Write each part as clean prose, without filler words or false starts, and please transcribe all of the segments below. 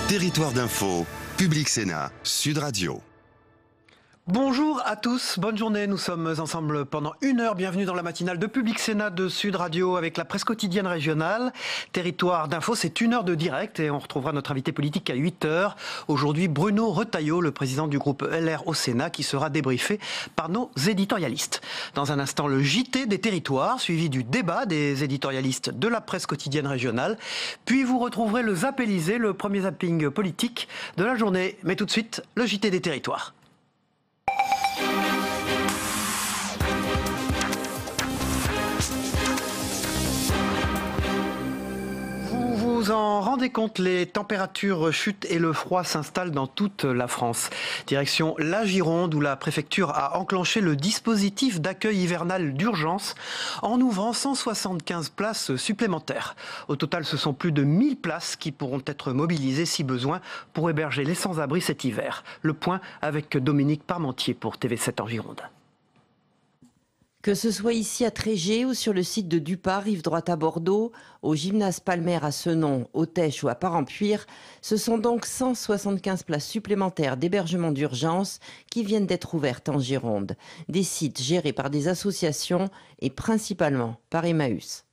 Territoire d'info, Public Sénat, Sud Radio. Bonjour à tous, bonne journée, nous sommes ensemble pendant 1 heure, bienvenue dans la matinale de Public Sénat de Sud Radio avec la presse quotidienne régionale. Territoire d'info, c'est 1 heure de direct et on retrouvera notre invité politique à 8 heures. Aujourd'hui, Bruno Retailleau, le président du groupe LR au Sénat, qui sera débriefé par nos éditorialistes. Dans un instant, le JT des territoires, suivi du débat des éditorialistes de la presse quotidienne régionale. Puis vous retrouverez le Zap Élysée, le premier zapping politique de la journée. Mais tout de suite, le JT des territoires. Vous en rendez compte, les températures chutent et le froid s'installe dans toute la France. Direction la Gironde où la préfecture a enclenché le dispositif d'accueil hivernal d'urgence en ouvrant 175 places supplémentaires. Au total, ce sont plus de 1000 places qui pourront être mobilisées si besoin pour héberger les sans-abri cet hiver. Le point avec Dominique Parmentier pour TV7 en Gironde. Que ce soit ici à Trégé ou sur le site de Dupas, rive droite à Bordeaux, au gymnase Palmer à Senon, au Têche ou à Parampuire, ce sont donc 175 places supplémentaires d'hébergement d'urgence qui viennent d'être ouvertes en Gironde. Des sites gérés par des associations et principalement par Emmaüs.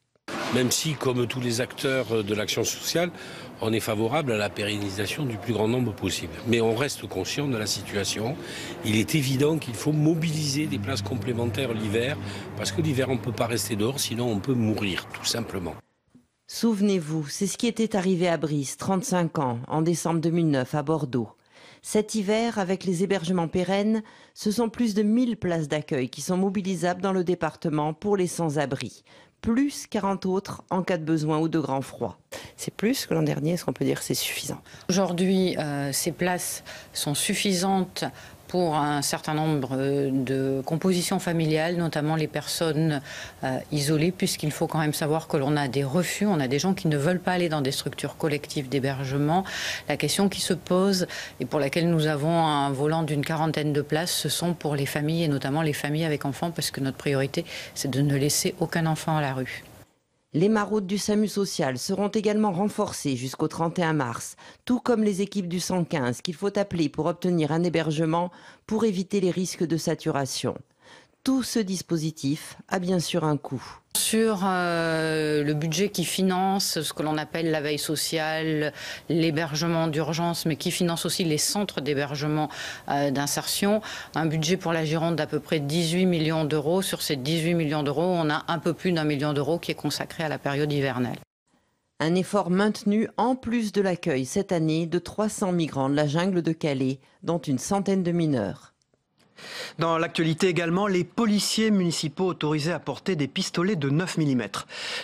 Même si, comme tous les acteurs de l'action sociale, on est favorable à la pérennisation du plus grand nombre possible. Mais on reste conscient de la situation. Il est évident qu'il faut mobiliser des places complémentaires l'hiver, parce que l'hiver, on ne peut pas rester dehors, sinon on peut mourir, tout simplement. Souvenez-vous, c'est ce qui était arrivé à Brice, 35 ans, en décembre 2009, à Bordeaux. Cet hiver, avec les hébergements pérennes, ce sont plus de 1000 places d'accueil qui sont mobilisables dans le département pour les sans-abri. Plus 40 autres en cas de besoin ou de grand froid. C'est plus que l'an dernier, est-ce qu'on peut dire que c'est suffisant? Aujourd'hui, ces places sont suffisantes pour un certain nombre de compositions familiales, notamment les personnes isolées, puisqu'il faut quand même savoir que l'on a des refus, on a des gens qui ne veulent pas aller dans des structures collectives d'hébergement. La question qui se pose et pour laquelle nous avons un volant d'une 40aine de places, ce sont pour les familles et notamment les familles avec enfants, parce que notre priorité, c'est de ne laisser aucun enfant à la rue. Les maraudes du SAMU social seront également renforcées jusqu'au 31 mars, tout comme les équipes du 115 qu'il faut appeler pour obtenir un hébergement pour éviter les risques de saturation. Tout ce dispositif a bien sûr un coût. Sur le budget qui finance ce que l'on appelle la veille sociale, l'hébergement d'urgence, mais qui finance aussi les centres d'hébergement d'insertion, un budget pour la Gironde d'à peu près 18 millions d'euros. Sur ces 18 millions d'euros, on a un peu plus d'1 million d'euros qui est consacré à la période hivernale. Un effort maintenu en plus de l'accueil cette année de 300 migrants de la jungle de Calais, dont une centaine de mineurs. Dans l'actualité également, les policiers municipaux autorisés à porter des pistolets de 9 mm.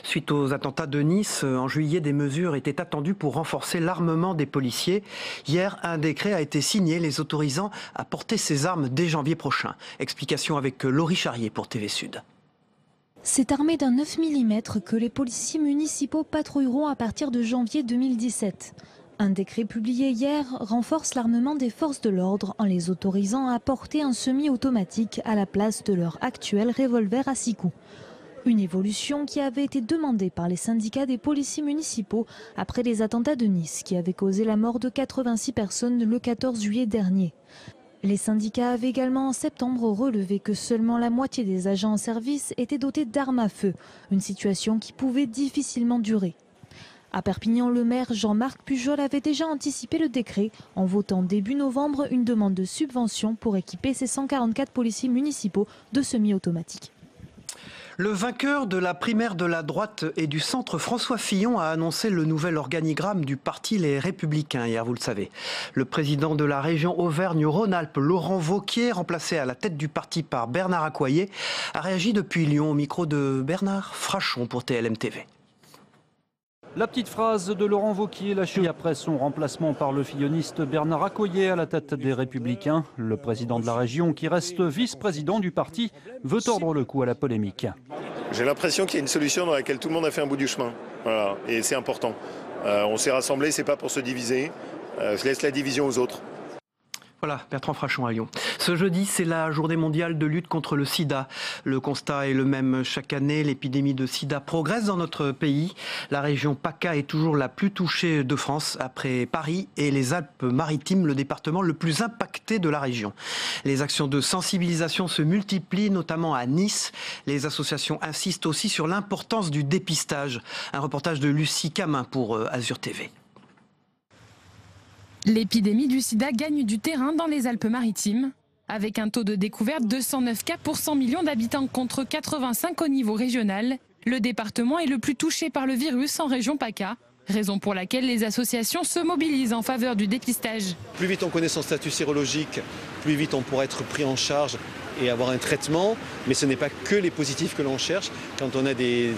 Suite aux attentats de Nice, en juillet, des mesures étaient attendues pour renforcer l'armement des policiers. Hier, un décret a été signé les autorisant à porter ces armes dès janvier prochain. Explication avec Laurie Charrier pour TV Sud. C'est armé d'un 9 mm que les policiers municipaux patrouilleront à partir de janvier 2017. Un décret publié hier renforce l'armement des forces de l'ordre en les autorisant à porter un semi-automatique à la place de leur actuel revolver à 6 coups. Une évolution qui avait été demandée par les syndicats des policiers municipaux après les attentats de Nice qui avaient causé la mort de 86 personnes le 14 juillet dernier. Les syndicats avaient également en septembre relevé que seulement la moitié des agents en service étaient dotés d'armes à feu, une situation qui pouvait difficilement durer. À Perpignan, le maire Jean-Marc Pujol avait déjà anticipé le décret en votant début novembre une demande de subvention pour équiper ses 144 policiers municipaux de semi-automatiques. Le vainqueur de la primaire de la droite et du centre, François Fillon, a annoncé le nouvel organigramme du parti Les Républicains hier, vous le savez. Le président de la région Auvergne-Rhône-Alpes, Laurent Wauquiez, remplacé à la tête du parti par Bernard Accoyer, a réagi depuis Lyon au micro de Bernard Frachon pour TLM TV. La petite phrase de Laurent Wauquiez lâchée après son remplacement par le filloniste Bernard Accoyer à la tête des Républicains. Le président de la région, qui reste vice-président du parti, veut tordre le cou à la polémique. J'ai l'impression qu'il y a une solution dans laquelle tout le monde a fait un bout du chemin. Voilà. Et c'est important. On s'est rassemblés, c'est pas pour se diviser. Je laisse la division aux autres. Voilà, Bertrand Frachon à Lyon. Ce jeudi, c'est la journée mondiale de lutte contre le sida. Le constat est le même chaque année. L'épidémie de sida progresse dans notre pays. La région PACA est toujours la plus touchée de France, après Paris et les Alpes-Maritimes, le département le plus impacté de la région. Les actions de sensibilisation se multiplient, notamment à Nice. Les associations insistent aussi sur l'importance du dépistage. Un reportage de Lucie Camin pour Azur TV. L'épidémie du sida gagne du terrain dans les Alpes-Maritimes. Avec un taux de découverte de 109 cas pour 100 millions d'habitants contre 85 au niveau régional, le département est le plus touché par le virus en région PACA. Raison pour laquelle les associations se mobilisent en faveur du dépistage. Plus vite on connaît son statut sérologique, plus vite on pourra être pris en charge et avoir un traitement. Mais ce n'est pas que les positifs que l'on cherche. Quand on a des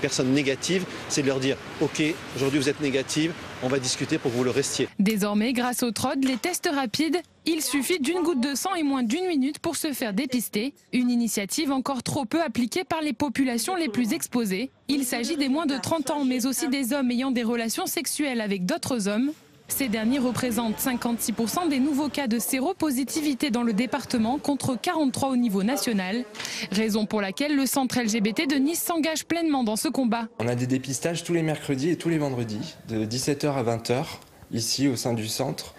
personnes négatives, c'est de leur dire « Ok, aujourd'hui vous êtes négative, on va discuter pour que vous le restiez ». Désormais, grâce au TROD, les tests rapides, il suffit d'une goutte de sang et moins d'une minute pour se faire dépister. Une initiative encore trop peu appliquée par les populations les plus exposées. Il s'agit des moins de 30 ans, mais aussi des hommes ayant des relations sexuelles avec d'autres hommes. Ces derniers représentent 56% des nouveaux cas de séropositivité dans le département contre 43 au niveau national. Raison pour laquelle le centre LGBT de Nice s'engage pleinement dans ce combat. On a des dépistages tous les mercredis et tous les vendredis, de 17h à 20h, ici au sein du centre.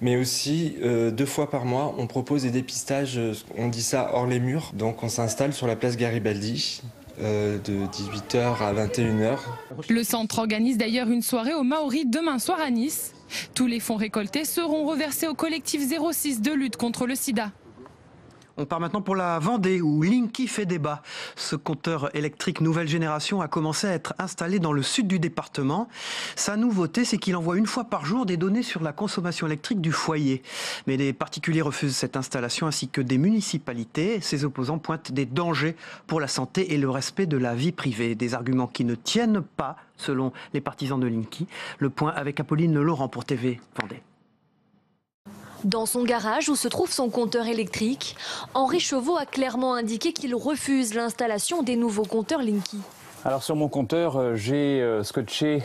Mais aussi, 2 fois par mois, on propose des dépistages, on dit ça hors les murs. Donc on s'installe sur la place Garibaldi, de 18h à 21h. Le centre organise d'ailleurs une soirée au Maori demain soir à Nice. Tous les fonds récoltés seront reversés au collectif 06 de lutte contre le sida. On part maintenant pour la Vendée où Linky fait débat. Ce compteur électrique nouvelle génération a commencé à être installé dans le sud du département. Sa nouveauté, c'est qu'il envoie une fois par jour des données sur la consommation électrique du foyer. Mais les particuliers refusent cette installation ainsi que des municipalités. Ses opposants pointent des dangers pour la santé et le respect de la vie privée. Des arguments qui ne tiennent pas selon les partisans de Linky. Le point avec Apolline Laurent pour TV Vendée. Dans son garage où se trouve son compteur électrique, Henri Chauveau a clairement indiqué qu'il refuse l'installation des nouveaux compteurs Linky. Alors sur mon compteur, j'ai scotché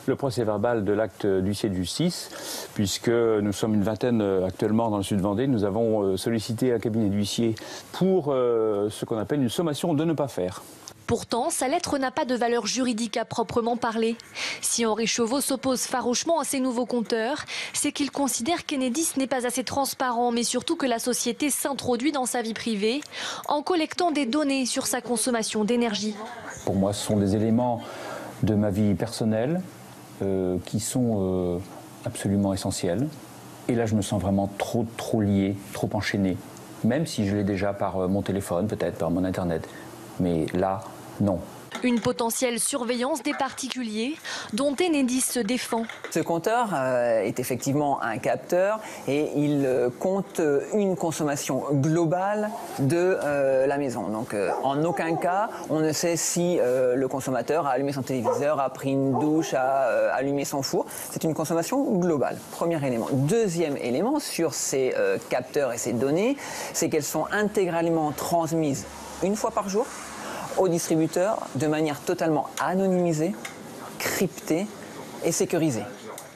le procès-verbal de l'acte d'huissier de justice, puisque nous sommes une vingtaine actuellement dans le sud Vendée. Nous avons sollicité un cabinet d'huissier pour ce qu'on appelle une sommation de ne pas faire. Pourtant, sa lettre n'a pas de valeur juridique à proprement parler. Si Henri Chauveau s'oppose farouchement à ces nouveaux compteurs, c'est qu'il considère qu'Enedis n'est pas assez transparent, mais surtout que la société s'introduit dans sa vie privée en collectant des données sur sa consommation d'énergie. Pour moi, ce sont des éléments de ma vie personnelle qui sont absolument essentiels. Et là, je me sens vraiment trop lié, trop enchaîné. Même si je l'ai déjà par mon téléphone, peut-être par mon Internet. Mais là, non. Une potentielle surveillance des particuliers dont Enedis se défend. Ce compteur est effectivement un capteur et il compte une consommation globale de la maison. Donc en aucun cas, on ne sait si le consommateur a allumé son téléviseur, a pris une douche, a allumé son four. C'est une consommation globale, premier élément. Deuxième élément sur ces capteurs et ces données, c'est qu'elles sont intégralement transmises une fois par jour aux distributeurs de manière totalement anonymisée, cryptée et sécurisée.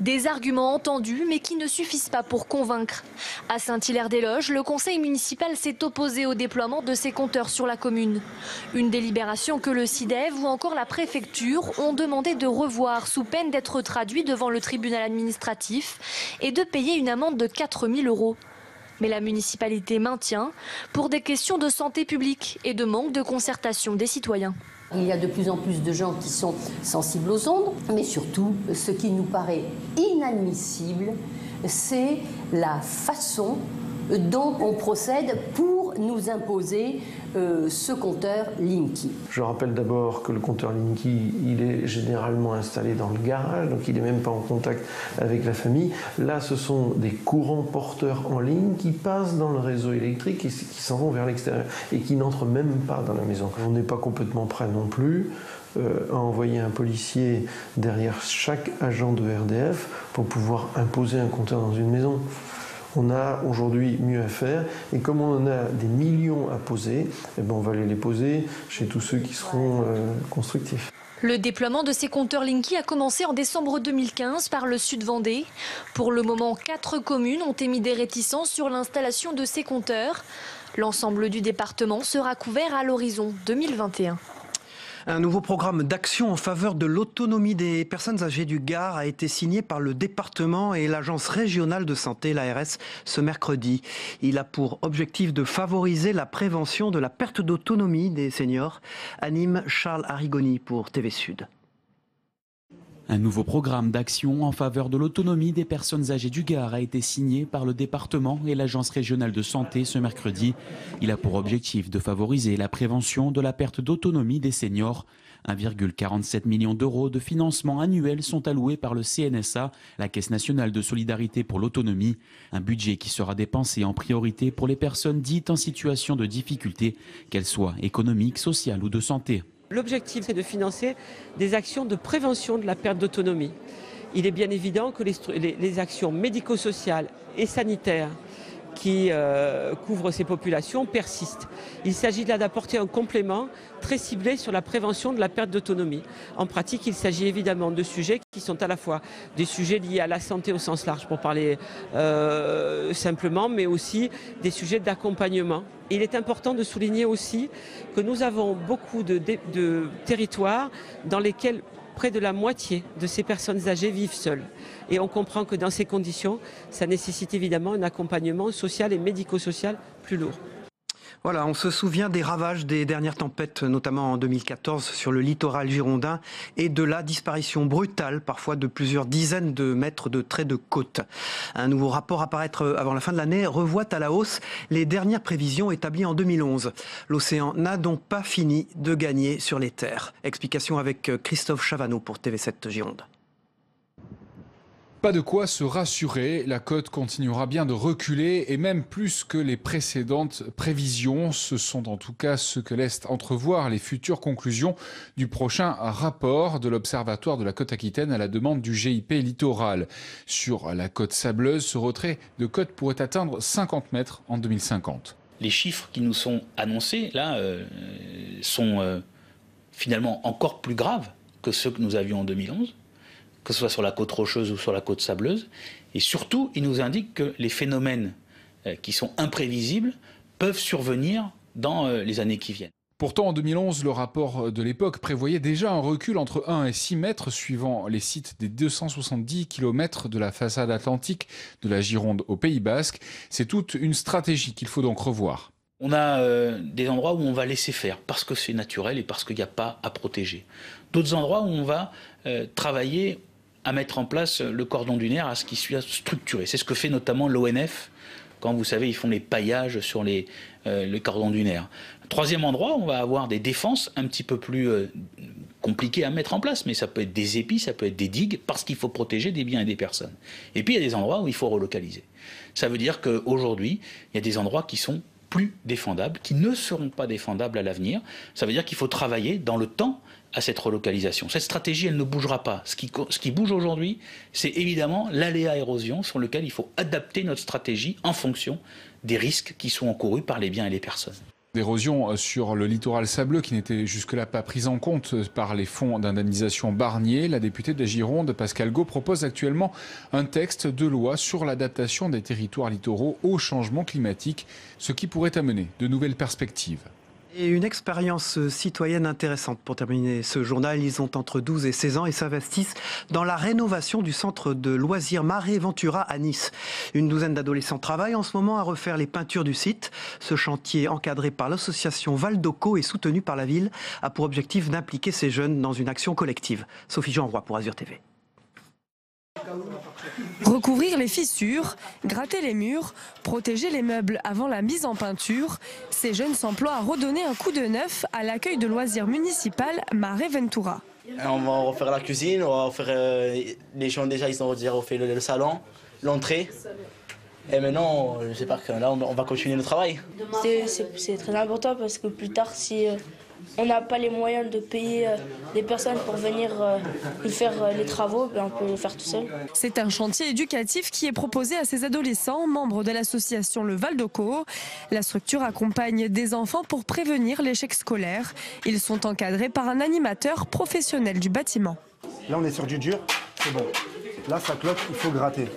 Des arguments entendus mais qui ne suffisent pas pour convaincre. À Saint-Hilaire-des-Loges, le conseil municipal s'est opposé au déploiement de ces compteurs sur la commune. Une délibération que le SIDEV ou encore la préfecture ont demandé de revoir sous peine d'être traduit devant le tribunal administratif et de payer une amende de 4 000 €. Mais la municipalité maintient pour des questions de santé publique et de manque de concertation des citoyens. Il y a de plus en plus de gens qui sont sensibles aux ondes, mais surtout, ce qui nous paraît inadmissible, c'est la façon dont on procède pour nous imposer ce compteur Linky. Je rappelle d'abord que le compteur Linky, il est généralement installé dans le garage, donc il n'est même pas en contact avec la famille. Là, ce sont des courants porteurs en ligne qui passent dans le réseau électrique et qui s'en vont vers l'extérieur et qui n'entrent même pas dans la maison. On n'est pas complètement prêt non plus à envoyer un policier derrière chaque agent de RDF pour pouvoir imposer un compteur dans une maison. On a aujourd'hui mieux à faire et comme on en a des millions à poser, eh ben on va aller les poser chez tous ceux qui seront constructifs. Le déploiement de ces compteurs Linky a commencé en décembre 2015 par le Sud-Vendée. Pour le moment, 4 communes ont émis des réticences sur l'installation de ces compteurs. L'ensemble du département sera couvert à l'horizon 2021. Un nouveau programme d'action en faveur de l'autonomie des personnes âgées du Gard a été signé par le département et l'agence régionale de santé, l'ARS, ce mercredi. Il a pour objectif de favoriser la prévention de la perte d'autonomie des seniors. Anime Charles Arrigoni pour TV Sud. Un nouveau programme d'action en faveur de l'autonomie des personnes âgées du Gard a été signé par le département et l'agence régionale de santé ce mercredi. Il a pour objectif de favoriser la prévention de la perte d'autonomie des seniors. 1,47 million d'euros de financement annuel sont alloués par le CNSA, la Caisse nationale de solidarité pour l'autonomie. Un budget qui sera dépensé en priorité pour les personnes dites en situation de difficulté, qu'elles soient économiques, sociales ou de santé. L'objectif, c'est de financer des actions de prévention de la perte d'autonomie. Il est bien évident que les actions médico-sociales et sanitaires qui couvrent ces populations persistent. Il s'agit là d'apporter un complément très ciblé sur la prévention de la perte d'autonomie. En pratique, il s'agit évidemment de sujets qui sont à la fois des sujets liés à la santé au sens large, pour parler simplement, mais aussi des sujets d'accompagnement. Il est important de souligner aussi que nous avons beaucoup de territoires dans lesquels près de la moitié de ces personnes âgées vivent seules. Et on comprend que dans ces conditions, ça nécessite évidemment un accompagnement social et médico-social plus lourd. Voilà, on se souvient des ravages des dernières tempêtes, notamment en 2014 sur le littoral girondin, et de la disparition brutale, parfois de plusieurs dizaines de mètres de traits de côte. Un nouveau rapport à paraître avant la fin de l'année revoit à la hausse les dernières prévisions établies en 2011. L'océan n'a donc pas fini de gagner sur les terres. Explication avec Christophe Chavanneau pour TV7 Gironde. Pas de quoi se rassurer, la cote continuera bien de reculer et même plus que les précédentes prévisions. Ce sont en tout cas ce que laissent entrevoir les futures conclusions du prochain rapport de l'Observatoire de la côte aquitaine à la demande du GIP littoral. Sur la côte sableuse, ce retrait de cote pourrait atteindre 50 mètres en 2050. Les chiffres qui nous sont annoncés là sont finalement encore plus graves que ceux que nous avions en 2011. Que ce soit sur la côte rocheuse ou sur la côte sableuse. Et surtout, il nous indique que les phénomènes qui sont imprévisibles peuvent survenir dans les années qui viennent. Pourtant, en 2011, le rapport de l'époque prévoyait déjà un recul entre 1 et 6 mètres suivant les sites des 270 km de la façade atlantique de la Gironde au Pays Basque. C'est toute une stratégie qu'il faut donc revoir. On a des endroits où on va laisser faire parce que c'est naturel et parce qu'il n'y a pas à protéger. D'autres endroits où on va travailler à mettre en place le cordon dunaire, à ce qui soit structuré. C'est ce que fait notamment l'ONF, quand vous savez, ils font les paillages sur les cordons dunaires. Troisième endroit, on va avoir des défenses un petit peu plus compliquées à mettre en place, mais ça peut être des épis, ça peut être des digues, parce qu'il faut protéger des biens et des personnes. Et puis il y a des endroits où il faut relocaliser. Ça veut dire qu'aujourd'hui, il y a des endroits qui sont plus défendables, qui ne seront pas défendables à l'avenir. Ça veut dire qu'il faut travailler dans le temps à cette relocalisation. Cette stratégie, elle ne bougera pas. Ce qui bouge aujourd'hui, c'est évidemment l'aléa érosion sur lequel il faut adapter notre stratégie en fonction des risques qui sont encourus par les biens et les personnes. D'érosion sur le littoral sableux qui n'était jusque-là pas prise en compte par les fonds d'indemnisation Barnier. La députée de la Gironde, Pascale Got, propose actuellement un texte de loi sur l'adaptation des territoires littoraux au changement climatique, ce qui pourrait amener de nouvelles perspectives. Et une expérience citoyenne intéressante pour terminer ce journal. Ils ont entre 12 et 16 ans et s'investissent dans la rénovation du centre de loisirs Mare Ventura à Nice. Une douzaine d'adolescents travaillent en ce moment à refaire les peintures du site. Ce chantier, encadré par l'association Valdoco et soutenu par la ville, a pour objectif d'impliquer ces jeunes dans une action collective. Sophie Jean-Roy pour Azur TV. Recouvrir les fissures, gratter les murs, protéger les meubles avant la mise en peinture, ces jeunes s'emploient à redonner un coup de neuf à l'accueil de loisirs municipal Mare Ventura. On va refaire la cuisine, on va refaire les gens déjà ils ont déjà refait le salon, l'entrée. Et maintenant, je sais pas que là on va continuer le travail. C'est très important parce que plus tard si on n'a pas les moyens de payer des personnes pour venir nous faire les travaux, on peut les faire tout seul. C'est un chantier éducatif qui est proposé à ces adolescents, membres de l'association Le Val d'Oco. La structure accompagne des enfants pour prévenir l'échec scolaire. Ils sont encadrés par un animateur professionnel du bâtiment. Là, on est sur du dur, c'est bon. Là, ça cloque, il faut gratter.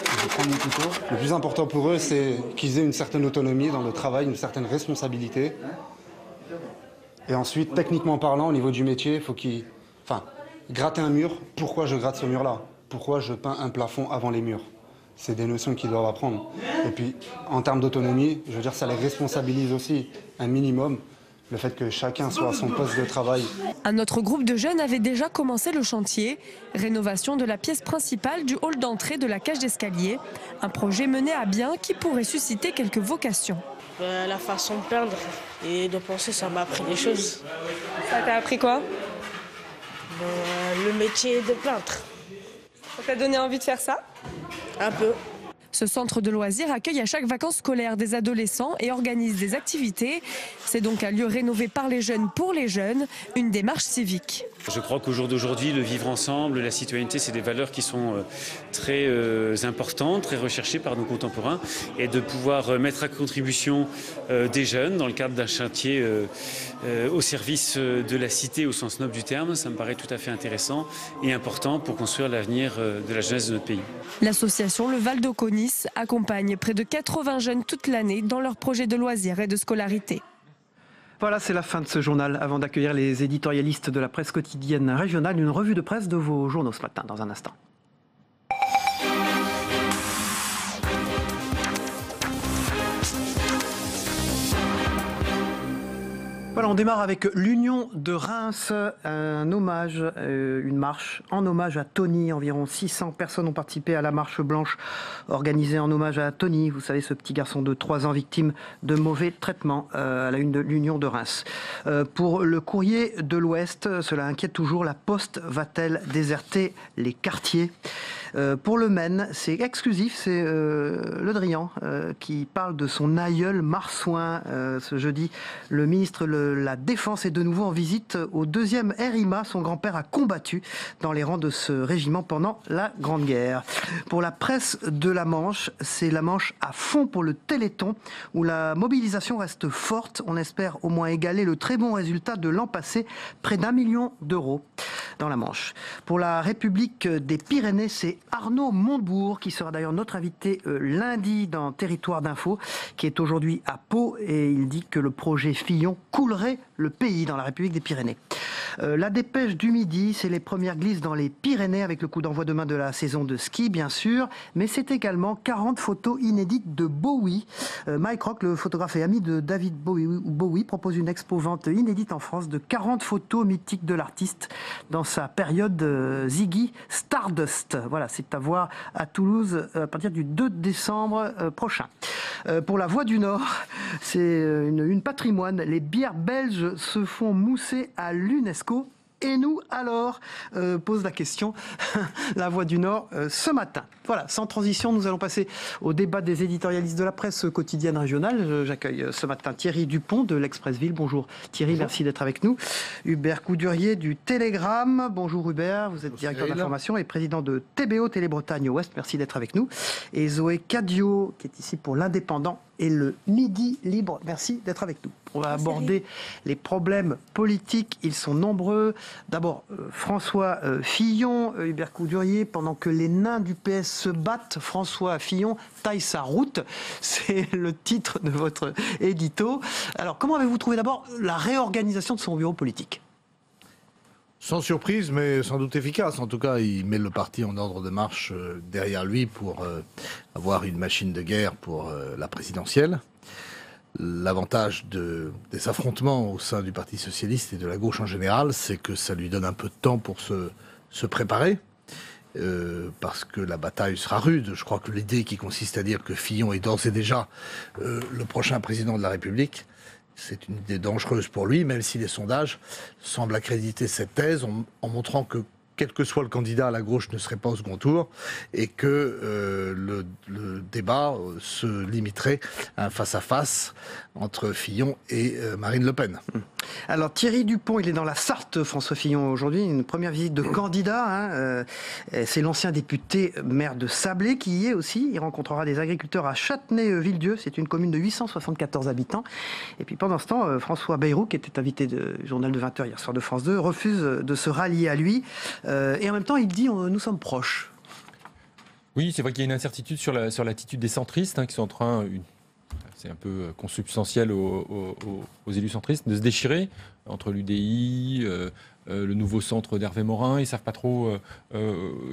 Je vais prendre mon couteau. Le plus important pour eux, c'est qu'ils aient une certaine autonomie dans le travail, une certaine responsabilité. Et ensuite, techniquement parlant, au niveau du métier, il faut qu'ils... Enfin, gratter un mur, pourquoi je gratte ce mur-là? Pourquoi je peins un plafond avant les murs? C'est des notions qu'ils doivent apprendre. Et puis, en termes d'autonomie, je veux dire, ça les responsabilise aussi, un minimum. Le fait que chacun soit à son poste de travail. Un autre groupe de jeunes avait déjà commencé le chantier. Rénovation de la pièce principale du hall d'entrée de la cage d'escalier. Un projet mené à bien qui pourrait susciter quelques vocations. La façon de peindre et de penser, ça m'a appris des choses. Ça t'a appris quoi? Le métier de peintre. Ça t'a donné envie de faire ça? Un peu. Ce centre de loisirs accueille à chaque vacances scolaires des adolescents et organise des activités. C'est donc un lieu rénové par les jeunes pour les jeunes, une démarche civique. Je crois qu'au jour d'aujourd'hui, le vivre ensemble, la citoyenneté, c'est des valeurs qui sont très importantes, très recherchées par nos contemporains. Et de pouvoir mettre à contribution des jeunes dans le cadre d'un chantier au service de la cité au sens noble du terme, ça me paraît tout à fait intéressant et important pour construire l'avenir de la jeunesse de notre pays. L'association Le Val d'Oco accompagne près de 80 jeunes toute l'année dans leurs projets de loisirs et de scolarité. Voilà, c'est la fin de ce journal. Avant d'accueillir les éditorialistes de la presse quotidienne régionale, une revue de presse de vos journaux ce matin, dans un instant. Voilà, on démarre avec l'Union de Reims, un hommage, une marche en hommage à Tony. Environ 600 personnes ont participé à la marche blanche organisée en hommage à Tony. Vous savez, ce petit garçon de 3 ans victime de mauvais traitements à la une de l'Union de Reims. Pour le Courrier de l'Ouest, cela inquiète toujours. La Poste va-t-elle déserter les quartiers ? Pour le Maine, c'est exclusif, c'est Le Drian qui parle de son aïeul marsouin. Ce jeudi, le ministre de la Défense est de nouveau en visite au 2e RIMA. Son grand-père a combattu dans les rangs de ce régiment pendant la Grande Guerre. Pour la presse de la Manche, c'est la Manche à fond pour le Téléthon, où la mobilisation reste forte. On espère au moins égaler le très bon résultat de l'an passé, près d'1 million d'euros dans la Manche. Pour la République des Pyrénées, c'est Arnaud Montebourg, qui sera d'ailleurs notre invité lundi dans Territoire d'Info, qui est aujourd'hui à Pau, et il dit que le projet Fillon coulerait le pays dans la République des Pyrénées. La Dépêche du Midi, c'est les premières glisses dans les Pyrénées, avec le coup d'envoi demain de la saison de ski, bien sûr, mais c'est également 40 photos inédites de Bowie. Mike Rock, le photographe et ami de David Bowie, propose une expo-vente inédite en France de 40 photos mythiques de l'artiste dans sa période Ziggy Stardust. Voilà, c'est à voir à Toulouse à partir du 2 décembre prochain. Pour la Voix du Nord, c'est une patrimoine. Les bières belges se font mousser à l'UNESCO. Et nous, alors, pose la question, la Voix du Nord, ce matin. Voilà, sans transition, nous allons passer au débat des éditorialistes de la presse quotidienne régionale. J'accueille ce matin Thierry Dupont de l'Express-Ville. Bonjour Thierry, bonjour. Merci d'être avec nous. Hubert Coudurier du Télégramme. Bonjour Hubert, vous êtes directeur d'information et président de TBO Télé-Bretagne Ouest. Merci d'être avec nous. Et Zoé Cadio, qui est ici pour l'Indépendant et le Midi Libre. Merci d'être avec nous. On va aborder les problèmes politiques, ils sont nombreux. D'abord, François Fillon, Hubert Coudurier, pendant que les nains du PS se battent, François Fillon taille sa route. C'est le titre de votre édito. Alors, comment avez-vous trouvé d'abord la réorganisation de son bureau politique ? Sans surprise, mais sans doute efficace. En tout cas, il met le parti en ordre de marche derrière lui pour avoir une machine de guerre pour la présidentielle. L'avantage des affrontements au sein du Parti socialiste et de la gauche en général, c'est que ça lui donne un peu de temps pour se préparer, parce que la bataille sera rude. Je crois que l'idée qui consiste à dire que Fillon est d'ores et déjà le prochain président de la République, c'est une idée dangereuse pour lui, même si les sondages semblent accréditer cette thèse en montrant que quel que soit le candidat, la gauche ne serait pas au second tour et que le débat se limiterait à un face-à-face entre Fillon et Marine Le Pen. Alors Thierry Dupont, il est dans la Sarthe, François Fillon, aujourd'hui, une première visite de candidat. C'est l'ancien député maire de Sablé qui y est aussi. Il rencontrera des agriculteurs à Châtenay-Villedieu, c'est une commune de 874 habitants. Et puis pendant ce temps, François Bayrou, qui était invité du journal de 20h hier soir de France 2, refuse de se rallier à lui. Et en même temps, il dit nous sommes proches. Oui, c'est vrai qu'il y a une incertitude sur l'attitude des centristes qui sont en train, c'est un peu consubstantiel aux élus centristes, de se déchirer entre l'UDI, le nouveau centre d'Hervé Morin. Ils ne savent pas trop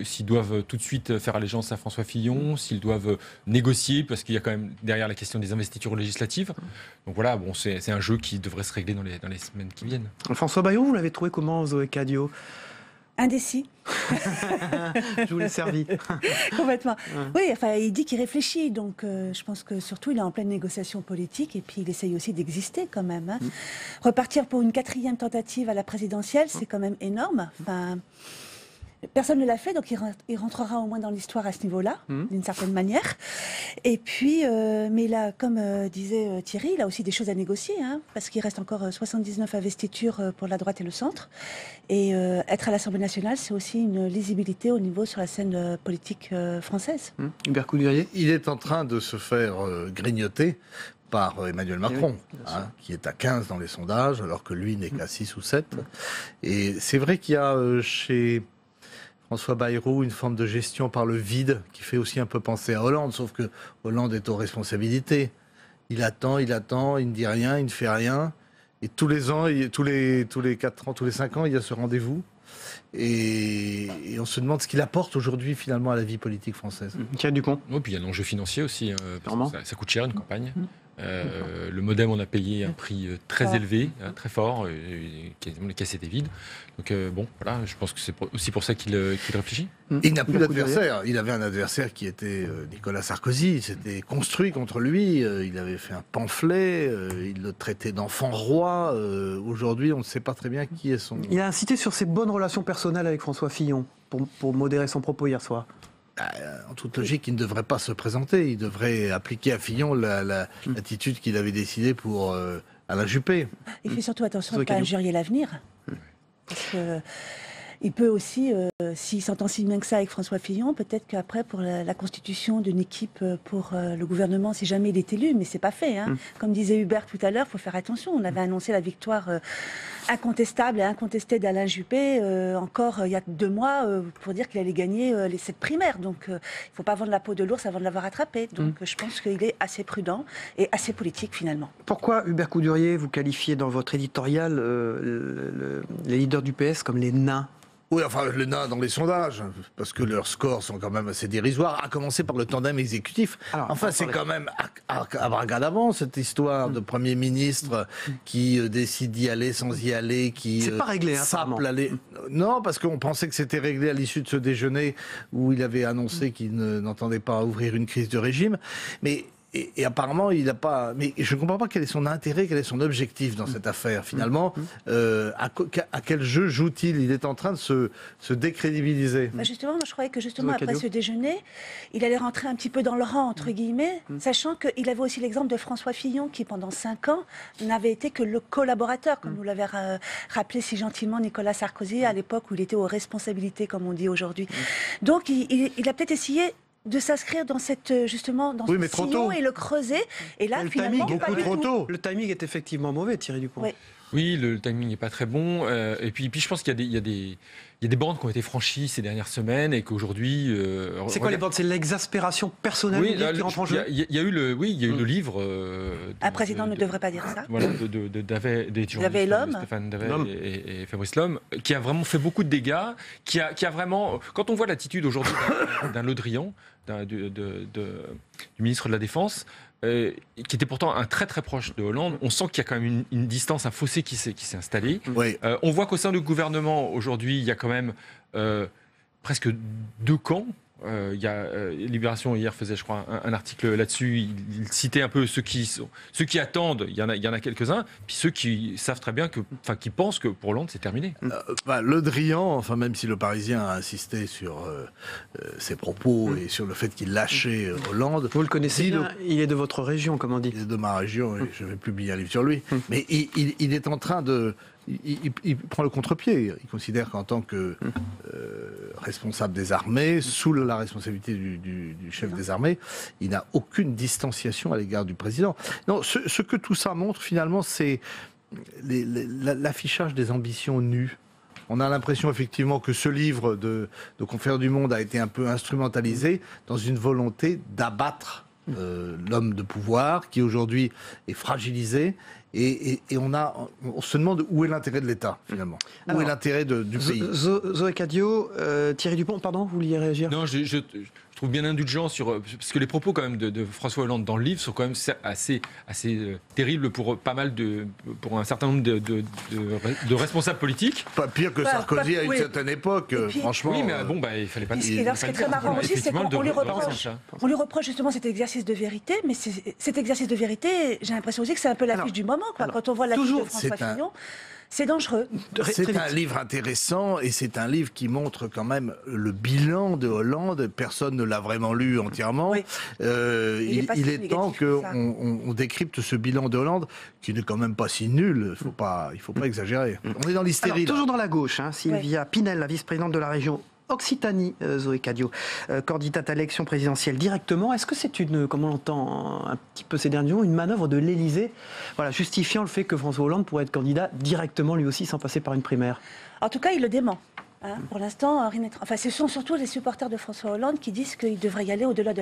s'ils doivent tout de suite faire allégeance à François Fillon, s'ils doivent négocier, parce qu'il y a quand même derrière la question des investitures législatives. Donc voilà, bon, c'est un jeu qui devrait se régler dans les semaines qui viennent. François Bayrou, vous l'avez trouvé comment, Zoé Cadio ? Indécis. Je vous l'ai servi. Complètement. Oui, enfin, il dit qu'il réfléchit, donc je pense que surtout il est en pleine négociation politique et puis il essaye aussi d'exister quand même. Repartir pour une 4e tentative à la présidentielle, c'est quand même énorme. Enfin, personne ne l'a fait, donc il rentrera au moins dans l'histoire à ce niveau-là, d'une certaine manière. Et puis, mais là, comme disait Thierry, il a aussi des choses à négocier, parce qu'il reste encore 79 investitures pour la droite et le centre. Et être à l'Assemblée nationale, c'est aussi une lisibilité au niveau sur la scène politique française. Hubert Coudurier. Il est en train de se faire grignoter par Emmanuel Macron, qui est à 15 dans les sondages, alors que lui n'est qu'à 6 ou 7. Et c'est vrai qu'il y a chez François Bayrou une forme de gestion par le vide qui fait aussi un peu penser à Hollande, sauf que Hollande est aux responsabilités. Il attend, il ne dit rien, il ne fait rien. Et tous les ans, tous les 4 ans, tous les 5 ans, il y a ce rendez-vous. Et on se demande ce qu'il apporte aujourd'hui finalement à la vie politique française. Thierry Dupont. Oui, puis il y a l'enjeu financier aussi. Ça coûte cher une campagne. Le MoDem, on a payé un prix très élevé, très fort, quasiment les caisses étaient vides. Donc bon, voilà, je pense que c'est aussi pour ça qu'il réfléchit. Il n'a plus d'adversaire. Il avait un adversaire qui était Nicolas Sarkozy. Il s'était construit contre lui. Il avait fait un pamphlet. Il le traitait d'enfant roi. Aujourd'hui, on ne sait pas très bien qui est son... Il a incité sur ses bonnes relations personnelles avec François Fillon pour modérer son propos hier soir. En toute logique, il ne devrait pas se présenter. Il devrait appliquer à Fillon l'attitude qu'il avait décidée pour Alain Juppé. Il fait surtout attention de ne pas injurier l'avenir. Parce que il peut aussi, s'il s'entend si bien que ça avec François Fillon, peut-être qu'après, pour la constitution d'une équipe pour le gouvernement, si jamais il est élu, mais c'est pas fait. Comme disait Hubert tout à l'heure, il faut faire attention. On avait annoncé la victoire incontestable et incontestée d'Alain Juppé encore il y a 2 mois pour dire qu'il allait gagner les 7 primaires. Donc il ne faut pas vendre la peau de l'ours avant de l'avoir attrapé. Donc je pense qu'il est assez prudent et assez politique finalement. Pourquoi, Hubert Coudurier, vous qualifiez dans votre éditorial les leaders du PS comme les nains ? Oui, enfin, le nain dans les sondages, parce que leurs scores sont quand même assez dérisoires, à commencer par le tandem exécutif. Alors, enfin, c'est quand même à bras d'avant, cette histoire de Premier ministre qui décide d'y aller sans y aller, qui... C'est pas réglé, Non, parce qu'on pensait que c'était réglé à l'issue de ce déjeuner où il avait annoncé qu'il n'entendait pas ouvrir une crise de régime. Mais... Et apparemment, il n'a pas... Mais je ne comprends pas quel est son intérêt, quel est son objectif dans cette affaire. Finalement, à quel jeu joue-t-il ? Il est en train de se décrédibiliser. Justement, moi, je croyais que après ce déjeuner, il allait rentrer un petit peu dans le rang, entre guillemets, sachant qu'il avait aussi l'exemple de François Fillon, qui pendant 5 ans n'avait été que le collaborateur, comme nous l'avait rappelé si gentiment Nicolas Sarkozy, à l'époque où il était aux responsabilités, comme on dit aujourd'hui. Donc, il a peut-être essayé de s'inscrire dans cette justement dans ce sillon et le creuser. Et là, finalement, beaucoup trop tôt. Le timing est effectivement mauvais, Thierry Dupont. Oui, le timing n'est pas très bon. Et puis je pense qu'il y a des bandes qui ont été franchies ces dernières semaines et qu'aujourd'hui... c'est quoi les bandes ? C'est l'exaspération personnelle qui rentre en jeu ? Il y a eu le livre... un président ne devrait pas dire ça. Voilà, des journalistes Stéphane Davet et Fabrice Lhomme, qui a vraiment fait beaucoup de dégâts, qui a vraiment... Quand on voit l'attitude aujourd'hui d'un Le Drian, du ministre de la Défense, qui était pourtant un très très proche de Hollande, on sent qu'il y a quand même une distance, un fossé qui s'est installé. Oui. On voit qu'au sein du gouvernement, aujourd'hui, il y a quand même presque 2 camps. il y a Libération hier faisait, je crois, un article là-dessus. Il citait un peu ceux qui attendent. Il y en a quelques-uns. Puis ceux qui savent très bien qui pensent que pour Hollande c'est terminé. Le Drian, enfin même si le Parisien a insisté sur ses propos et sur le fait qu'il lâchait Hollande. Vous le connaissez bien. Il est de votre région, comme on dit. Il est de ma région. Et je vais publier un livre sur lui. Mais il est en train de. Il prend le contre-pied. Il considère qu'en tant que responsable des armées, sous la responsabilité du chef des armées, il n'a aucune distanciation à l'égard du président. Non, ce que tout ça montre finalement, c'est l'affichage des ambitions nues. On a l'impression effectivement que ce livre de Confrères du Monde a été un peu instrumentalisé dans une volonté d'abattre l'homme de pouvoir qui aujourd'hui est fragilisé. Et on se demande où est l'intérêt de l'État, finalement. Où est l'intérêt du pays. Zoé Cadio, Thierry Dupont, pardon, vous vouliez réagir? Non, je trouve bien indulgent parce que les propos quand même de François Hollande dans le livre sont quand même assez terribles pour pour un certain nombre de responsables politiques. Pas pire que Sarkozy à une certaine époque, franchement. Oui, mais bon, il fallait pas. Et alors, ce qui est très marrant aussi, c'est qu'on lui reproche justement cet exercice de vérité, mais cet exercice de vérité, j'ai l'impression aussi que c'est un peu l'affiche du moment. Quand on voit l'affiche de François Fillon, c'est dangereux. C'est un livre intéressant et c'est un livre qui montre quand même le bilan de Hollande. Personne ne l'a vraiment lu entièrement. Oui. Il est temps qu'on décrypte ce bilan de Hollande qui n'est quand même pas si nul. Il ne faut pas exagérer. On est dans l'hystérie. Toujours dans la gauche, Sylvia Pinel, la vice-présidente de la région Occitanie, Zoé Cadio, candidate à l'élection présidentielle directement. Est-ce que c'est comme on l'entend un petit peu ces derniers jours, une manœuvre de l'Élysée, justifiant le fait que François Hollande pourrait être candidat directement lui aussi sans passer par une primaire? En tout cas, il le dément. Pour l'instant, ce sont surtout les supporters de François Hollande qui disent qu'il devrait y aller au-delà de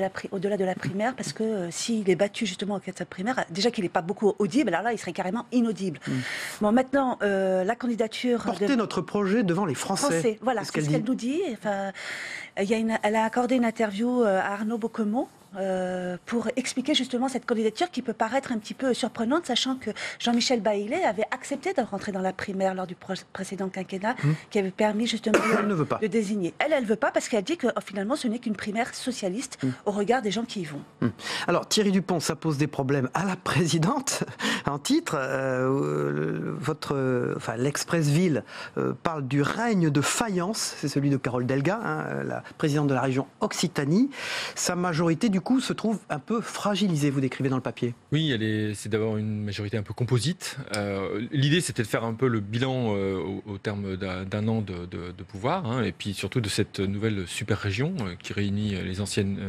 la primaire parce que s'il est battu justement en cas de cette primaire, déjà qu'il n'est pas beaucoup audible, alors là, il serait carrément inaudible. Bon, maintenant, la candidature... Porter notre projet devant les Français. Voilà, c'est ce qu'elle nous dit. Enfin, elle a accordé une interview à Arnaud Boquemont pour expliquer justement cette candidature qui peut paraître un petit peu surprenante, sachant que Jean-Michel Baillet avait accepté de rentrer dans la primaire lors du précédent quinquennat, qui avait permis justement de désigner. Elle ne veut pas parce qu'elle dit que finalement ce n'est qu'une primaire socialiste au regard des gens qui y vont. Alors Thierry Dupont, ça pose des problèmes à la présidente. En titre, l'Express-Ville parle du règne de faïence, c'est celui de Carole Delga, la présidente de la région Occitanie. Sa majorité du coup se trouve un peu fragilisée, vous décrivez dans le papier. Oui, c'est d'abord une majorité un peu composite. L'idée c'était de faire un peu le bilan au terme d'un an de pouvoir, et puis surtout de cette nouvelle super région qui réunit les anciennes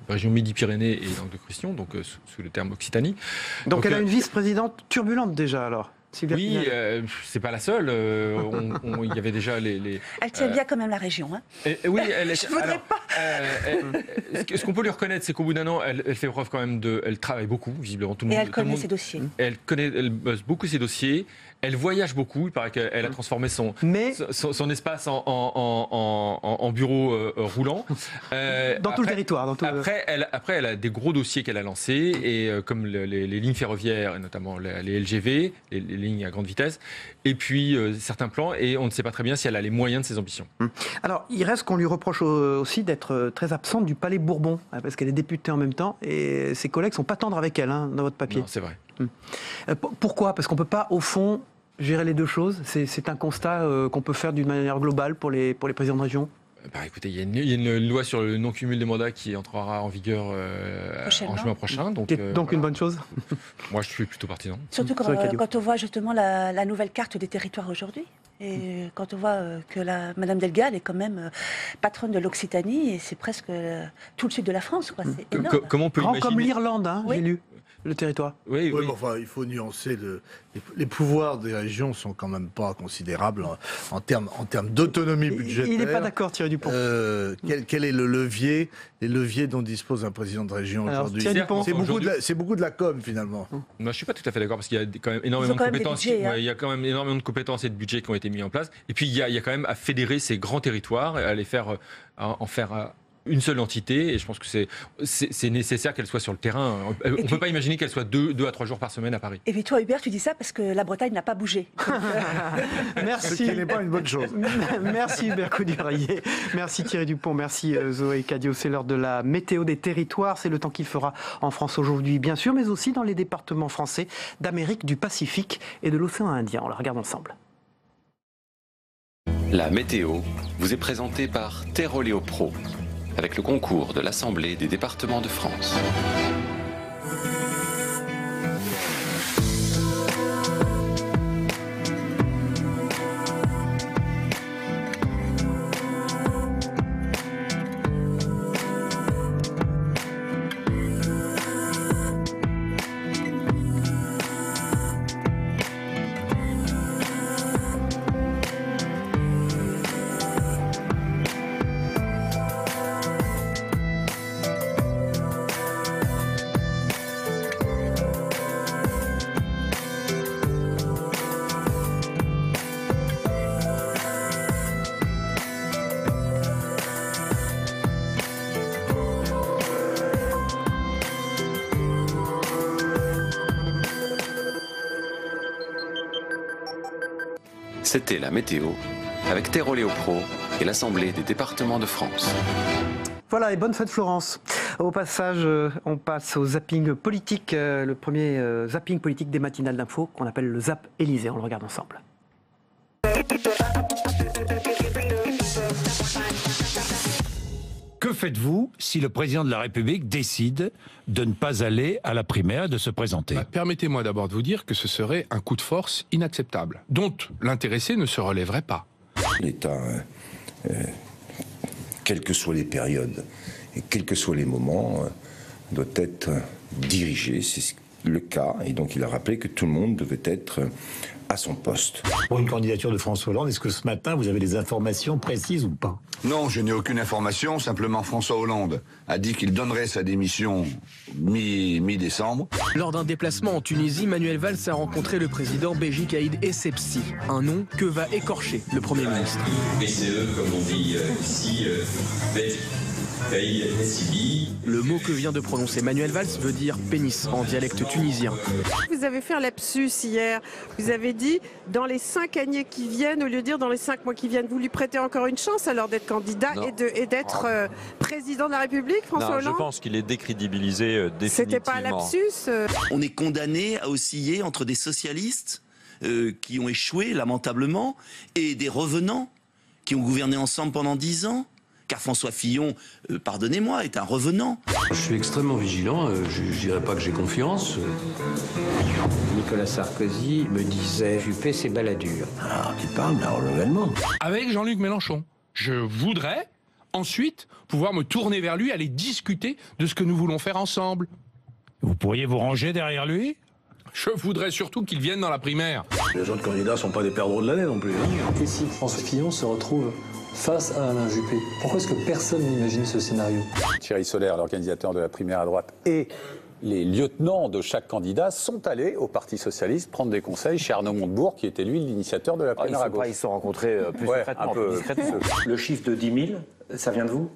régions Midi-Pyrénées et Languedoc-Roussillon, donc sous le terme Occitanie. Donc elle a une vice-présidente turbulente déjà alors. Oui, c'est pas la seule. Il y avait déjà les... Elle tient bien quand même la région. Oui, je voudrais pas. Ce qu'on peut lui reconnaître, c'est qu'au bout d'un an, elle fait preuve quand même elle travaille beaucoup, visiblement. Tout le monde, elle connaît ses dossiers. Elle bosse beaucoup ses dossiers. Elle voyage beaucoup. Il paraît qu'elle a transformé son espace en bureau roulant. Dans tout le territoire. Après, elle a des gros dossiers qu'elle a lancés, et comme les lignes ferroviaires, et notamment les LGV, les lignes à grande vitesse, et puis certains plans, et on ne sait pas très bien si elle a les moyens de ses ambitions. Alors, il reste qu'on lui reproche aussi d'être très absente du Palais Bourbon, parce qu'elle est députée en même temps, et ses collègues ne sont pas tendres avec elle, dans votre papier. Non, c'est vrai. Pourquoi? Parce qu'on ne peut pas, au fond, gérer les deux choses. C'est un constat qu'on peut faire d'une manière globale pour les présidents de région. Écoutez, il y a une loi sur le non-cumul des mandats qui entrera en vigueur en juin prochain. Donc une bonne chose. Moi, je suis plutôt partisan. Surtout quand on voit justement la nouvelle carte des territoires aujourd'hui. Et quand on voit que Madame Delga est quand même patronne de l'Occitanie, et c'est presque tout le sud de la France. C'est énorme. Comment on peut imaginer... comme l'Irlande, j'ai lu. Le territoire. Oui. Mais enfin, il faut nuancer. Les pouvoirs des régions sont quand même pas considérables en termes d'autonomie budgétaire. Il n'est pas d'accord, Thierry Dupont. Quel est les leviers dont dispose un président de région aujourd'hui? C'est beaucoup de la com finalement. Moi, je suis pas tout à fait d'accord parce qu'il y a quand même énormément de compétences. Il y a quand même énormément de compétences et de budgets qui ont été mis en place. Et puis il y a quand même à fédérer ces grands territoires, à les faire en faire une seule entité, et je pense que c'est nécessaire qu'elle soit sur le terrain. On ne peut pas imaginer qu'elle soit 2 à 3 jours par semaine à Paris. Et puis toi, Hubert, tu dis ça parce que la Bretagne n'a pas bougé. Merci. Ce qui n'est pas une bonne chose. Merci Hubert Coudurier. Merci Thierry Dupont. Merci Zoé Cadio. C'est l'heure de la météo des territoires. C'est le temps qu'il fera en France aujourd'hui, bien sûr, mais aussi dans les départements français d'Amérique, du Pacifique et de l'océan Indien. On la regarde ensemble. La météo vous est présentée par Teroléo Pro, avec le concours de l'Assemblée des départements de France. C'était la météo avec Teroléo Pro et l'Assemblée des départements de France. Voilà, et bonne fête Florence. Au passage, on passe au zapping politique, le premier zapping politique des matinales d'info qu'on appelle le Zap Élysée. On le regarde ensemble. Que faites-vous si le président de la République décide de ne pas aller à la primaire et de se présenter? Permettez-moi d'abord de vous dire que ce serait un coup de force inacceptable, dont l'intéressé ne se relèverait pas. L'État, quelles que soient les périodes et quels que soient les moments, doit être dirigé. C'est le cas, et donc il a rappelé que tout le monde devait être à son poste. Pour une candidature de François Hollande, est-ce que ce matin vous avez des informations précises ou pas? Non, je n'ai aucune information, simplement François Hollande a dit qu'il donnerait sa démission mi-décembre. Lors d'un déplacement en Tunisie, Manuel Valls a rencontré le président Béji Caïd Essebsi, un nom que va écorcher le Premier ministre. BCE, comme on dit ici, le mot que vient de prononcer Manuel Valls veut dire pénis en dialecte tunisien. Vous avez fait un lapsus hier. Vous avez dit dans les 5 années qui viennent, au lieu de dire dans les 5 mois qui viennent. Vous lui prêtez encore une chance alors d'être candidat et d'être président de la République, François Hollande? Je pense qu'il est décrédibilisé définitivement. C'était pas un lapsus On est condamné à osciller entre des socialistes qui ont échoué lamentablement et des revenants qui ont gouverné ensemble pendant 10 ans. Car François Fillon, pardonnez-moi, est un revenant. Je suis extrêmement vigilant, je ne dirais pas que j'ai confiance. Nicolas Sarkozy me disait « Juppé, c'est baladure ». Ah, tu parles d'un renouvellement. Avec Jean-Luc Mélenchon, je voudrais ensuite pouvoir me tourner vers lui, aller discuter de ce que nous voulons faire ensemble. Vous pourriez vous ranger derrière lui? Je voudrais surtout qu'il vienne dans la primaire. Les autres candidats ne sont pas des perdreaux de l'année non plus. Et si François Fillon se retrouve face à Alain Juppé, pourquoi est-ce que personne n'imagine ce scénario? Thierry Solère, l'organisateur de la primaire à droite, et les lieutenants de chaque candidat sont allés au Parti Socialiste prendre des conseils chez Arnaud Montebourg, qui était lui l'initiateur de la primaire à gauche. Ils se sont rencontrés plus secrètement, plus discrètement. Le chiffre de 10 000, ça vient de vous?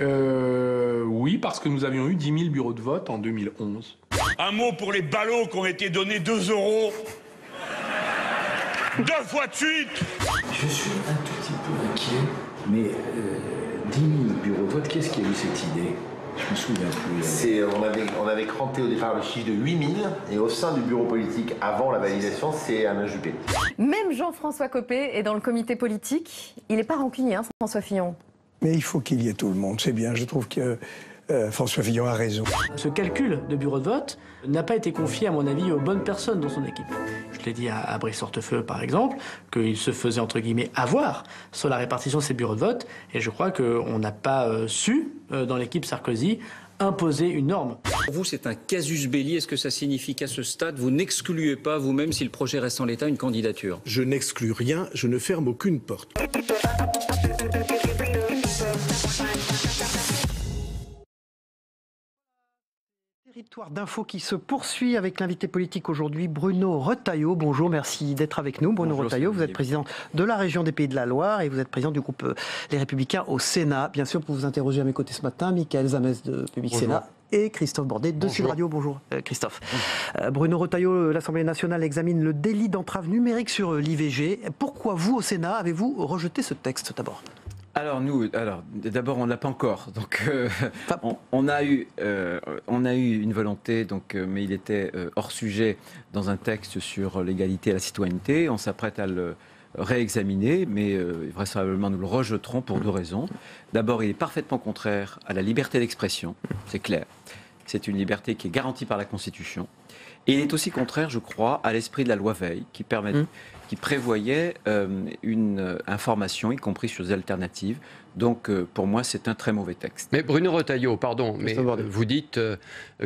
Oui, parce que nous avions eu 10 000 bureaux de vote en 2011. Un mot pour les ballots qui ont été donnés 2 €. 2 fois de suite. Je suis un tout petit peu inquiet, mais 10 000 bureaux de vote, qu'est-ce qui a eu cette idée? Je me souviens plus. On avait cranté au départ le chiffre de 8 000, et au sein du bureau politique, avant la validation, c'est Alain Juppé. Même Jean-François Copé est dans le comité politique. Il n'est pas rancunier, hein, François Fillon. Mais il faut qu'il y ait tout le monde, c'est bien. Je trouve que François Fillon a raison. Ce calcul de bureau de vote n'a pas été confié, à mon avis, aux bonnes personnes dans son équipe. Je l'ai dit à Brice Hortefeux, par exemple, qu'il se faisait, entre guillemets, avoir sur la répartition de ces bureaux de vote. Et je crois qu'on n'a pas su, dans l'équipe Sarkozy, imposer une norme. Pour vous, c'est un casus belli. Est-ce que ça signifie qu'à ce stade, vous n'excluez pas vous-même, si le projet reste en l'état, une candidature? Je n'exclus rien, je ne ferme aucune porte. Territoire d'info qui se poursuit avec l'invité politique aujourd'hui, Bruno Retailleau. Bonjour, merci d'être avec nous. Bruno Retailleau, vous êtes président de la région des Pays de la Loire et vous êtes président du groupe Les Républicains au Sénat. Bien sûr, pour vous interroger à mes côtés ce matin, Michael Zamès de Public Sénat et Christophe Bordet de Sud Radio. Bonjour Christophe. Bruno Retailleau, l'Assemblée nationale examine le délit d'entrave numérique sur l'IVG. Pourquoi vous, au Sénat, avez-vous rejeté ce texte d'abord ? Alors d'abord on ne l'a pas encore. Donc on a eu une volonté, mais il était hors sujet dans un texte sur l'égalité et la citoyenneté. On s'apprête à le réexaminer, mais vraisemblablement nous le rejetterons pour deux raisons. D'abord, il est parfaitement contraire à la liberté d'expression, c'est clair. C'est une liberté qui est garantie par la Constitution. Et il est aussi contraire, je crois, à l'esprit de la loi Veil, qui prévoyait une information, y compris sur des alternatives. Donc, pour moi, c'est un très mauvais texte. Mais Bruno Retailleau, pardon, mais vous dites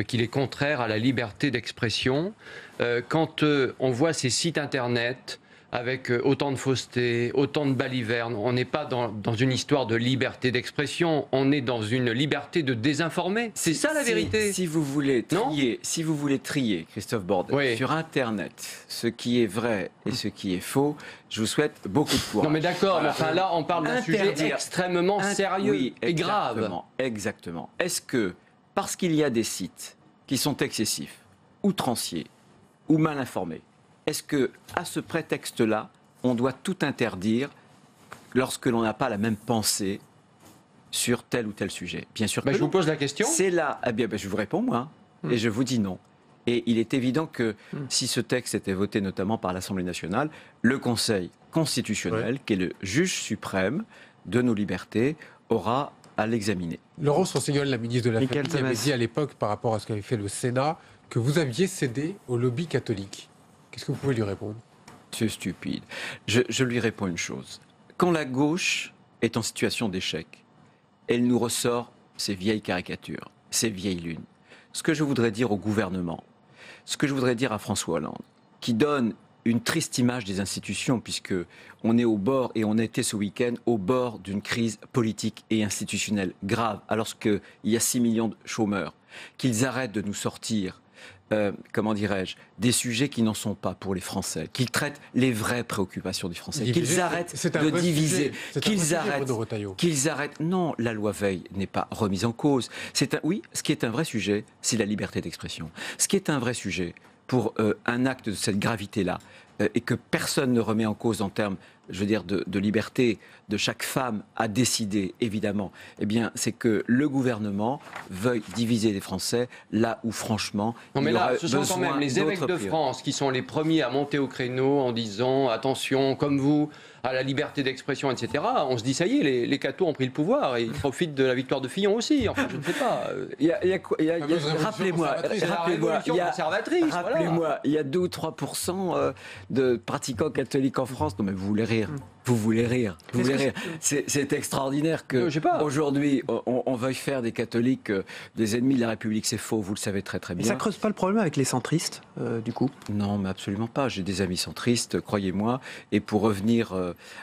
qu'il est contraire à la liberté d'expression. Quand on voit ces sites Internet avec autant de fausseté, autant de balivernes, on n'est pas dans une histoire de liberté d'expression, on est dans une liberté de désinformer. C'est ça la vérité. Si vous voulez trier, Christophe Bordet, sur Internet, ce qui est vrai et ce qui est faux, je vous souhaite beaucoup de courage. Non mais d'accord, mais enfin là on parle d'un sujet extrêmement sérieux et grave. Exactement. Est-ce que, parce qu'il y a des sites qui sont excessifs, outranciers ou mal informés, est-ce que, à ce prétexte-là, on doit tout interdire lorsque l'on n'a pas la même pensée sur tel ou tel sujet? Bien sûr que je vous pose la question. C'est là. Eh bien, je vous réponds moi, et je vous dis non. Et il est évident que si ce texte était voté notamment par l'Assemblée nationale, le Conseil constitutionnel, qui est le juge suprême de nos libertés, aura à l'examiner. Laurence Rossignol, la ministre de la Famille, avait dit à l'époque, par rapport à ce qu'avait fait le Sénat, que vous aviez cédé au lobby catholique. Qu'est-ce que vous pouvez lui répondre? C'est stupide. Je lui réponds une chose. Quand la gauche est en situation d'échec, elle nous ressort ces vieilles caricatures, ces vieilles lunes. Ce que je voudrais dire au gouvernement, ce que je voudrais dire à François Hollande, qui donne une triste image des institutions, puisque on est au bord, et on était ce week-end, au bord d'une crise politique et institutionnelle grave, alors qu'il y a 6 millions de chômeurs, qu'ils arrêtent de nous sortir des sujets qui n'en sont pas pour les Français, qu'ils traitent les vraies préoccupations des Français, qu'ils arrêtent de diviser, qu'ils arrêtent. Non, la loi Veil n'est pas remise en cause. Oui, ce qui est un vrai sujet, c'est la liberté d'expression. Ce qui est un vrai sujet pour un acte de cette gravité-là, et que personne ne remet en cause en termes, je veux dire, de liberté de chaque femme à décider, évidemment, eh bien, c'est que le gouvernement veuille diviser les Français là où, franchement, non, mais là, ce sont quand même les évêques de France qui sont les premiers à monter au créneau en disant, attention, comme vous, à la liberté d'expression, etc. On se dit, ça y est, les cathos ont pris le pouvoir et ils profitent de la victoire de Fillon aussi. Enfin, je ne sais pas. Rappelez-moi, il y a 2 ou 3% de pratiquants catholiques en France. Non, mais vous voulez rire. Vous voulez rire. C'est extraordinaire qu'aujourd'hui, on veuille faire des catholiques des ennemis de la République. C'est faux, vous le savez très très bien. Et ça ne creuse pas le problème avec les centristes, du coup? Non, mais absolument pas. J'ai des amis centristes, croyez-moi. Et pour revenir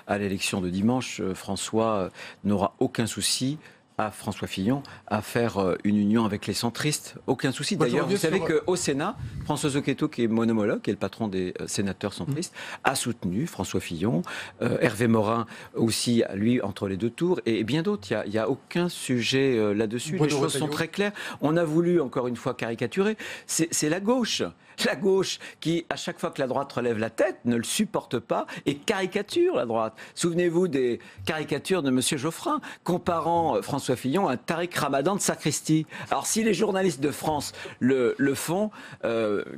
à l'élection de dimanche, François n'aura aucun souci, à François Fillon, à faire une union avec les centristes. Aucun souci. D'ailleurs, vous savez qu'au Sénat, François Zocchetto, qui est mon homologue, qui est le patron des sénateurs centristes, a soutenu François Fillon, Hervé Morin aussi, lui, entre les deux tours, et bien d'autres. Il n'y a aucun sujet là-dessus. Les choses sont très claires. On a voulu, encore une fois, caricaturer. C'est la gauche. La gauche qui, à chaque fois que la droite relève la tête, ne le supporte pas et caricature la droite. Souvenez-vous des caricatures de M. Geoffrin, comparant François Fillon à un Tariq Ramadan de sacristie. Alors si les journalistes de France le font,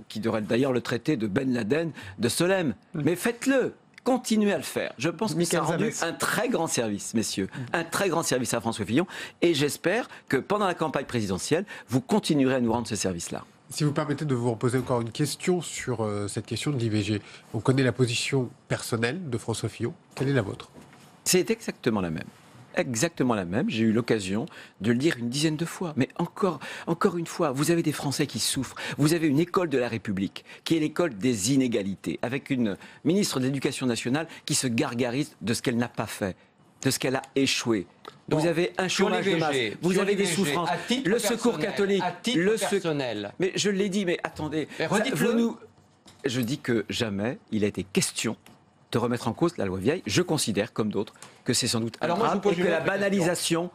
qui devraient d'ailleurs le traiter de Ben Laden, de Solem, mais faites-le. Continuez à le faire. Je pense que ça a rendu un très grand service, messieurs, un très grand service à François Fillon, et j'espère que pendant la campagne présidentielle, vous continuerez à nous rendre ce service-là. Si vous permettez de vous reposer encore une question sur cette question de l'IVG. On connaît la position personnelle de François Fillon. Quelle est la vôtre? C'est exactement la même. Exactement la même. J'ai eu l'occasion de le dire une dizaine de fois. Mais encore une fois, vous avez des Français qui souffrent. Vous avez une école de la République, qui est l'école des inégalités, avec une ministre de l'Éducation nationale qui se gargarise de ce qu'elle n'a pas fait. de ce qu'elle a échoué. Vous avez un chômage de masse, vous avez des souffrances, le secours catholique, le personnel. Mais je l'ai dit, mais attendez, je dis que jamais il a été question de remettre en cause la loi Veil. Je considère, comme d'autres, que c'est sans doute un drame et que la banalisation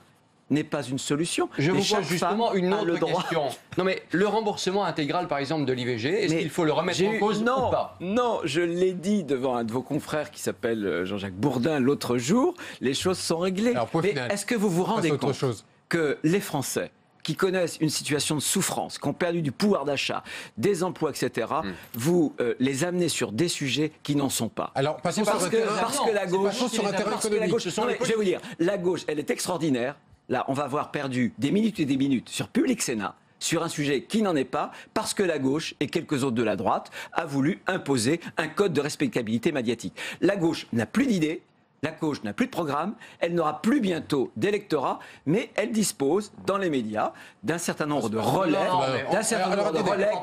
n'est pas une solution. Je vous pose justement une autre question. Non mais le remboursement intégral par exemple de l'IVG, est-ce qu'il faut le remettre en cause ou pas? Non, je l'ai dit devant un de vos confrères qui s'appelle Jean-Jacques Bourdin l'autre jour, les choses sont réglées. Mais est-ce que vous vous rendez compte que les Français qui connaissent une situation de souffrance, qui ont perdu du pouvoir d'achat, des emplois, etc., vous les amenez sur des sujets qui n'en sont pas. Alors, parce que la gauche... Je vais vous dire, la gauche, elle est extraordinaire. Là, on va avoir perdu des minutes et des minutes sur Public Sénat, sur un sujet qui n'en est pas, parce que la gauche et quelques autres de la droite a voulu imposer un code de respectabilité médiatique. La gauche n'a plus d'idées, la gauche n'a plus de programme, elle n'aura plus bientôt d'électorat, mais elle dispose dans les médias d'un certain nombre de relais,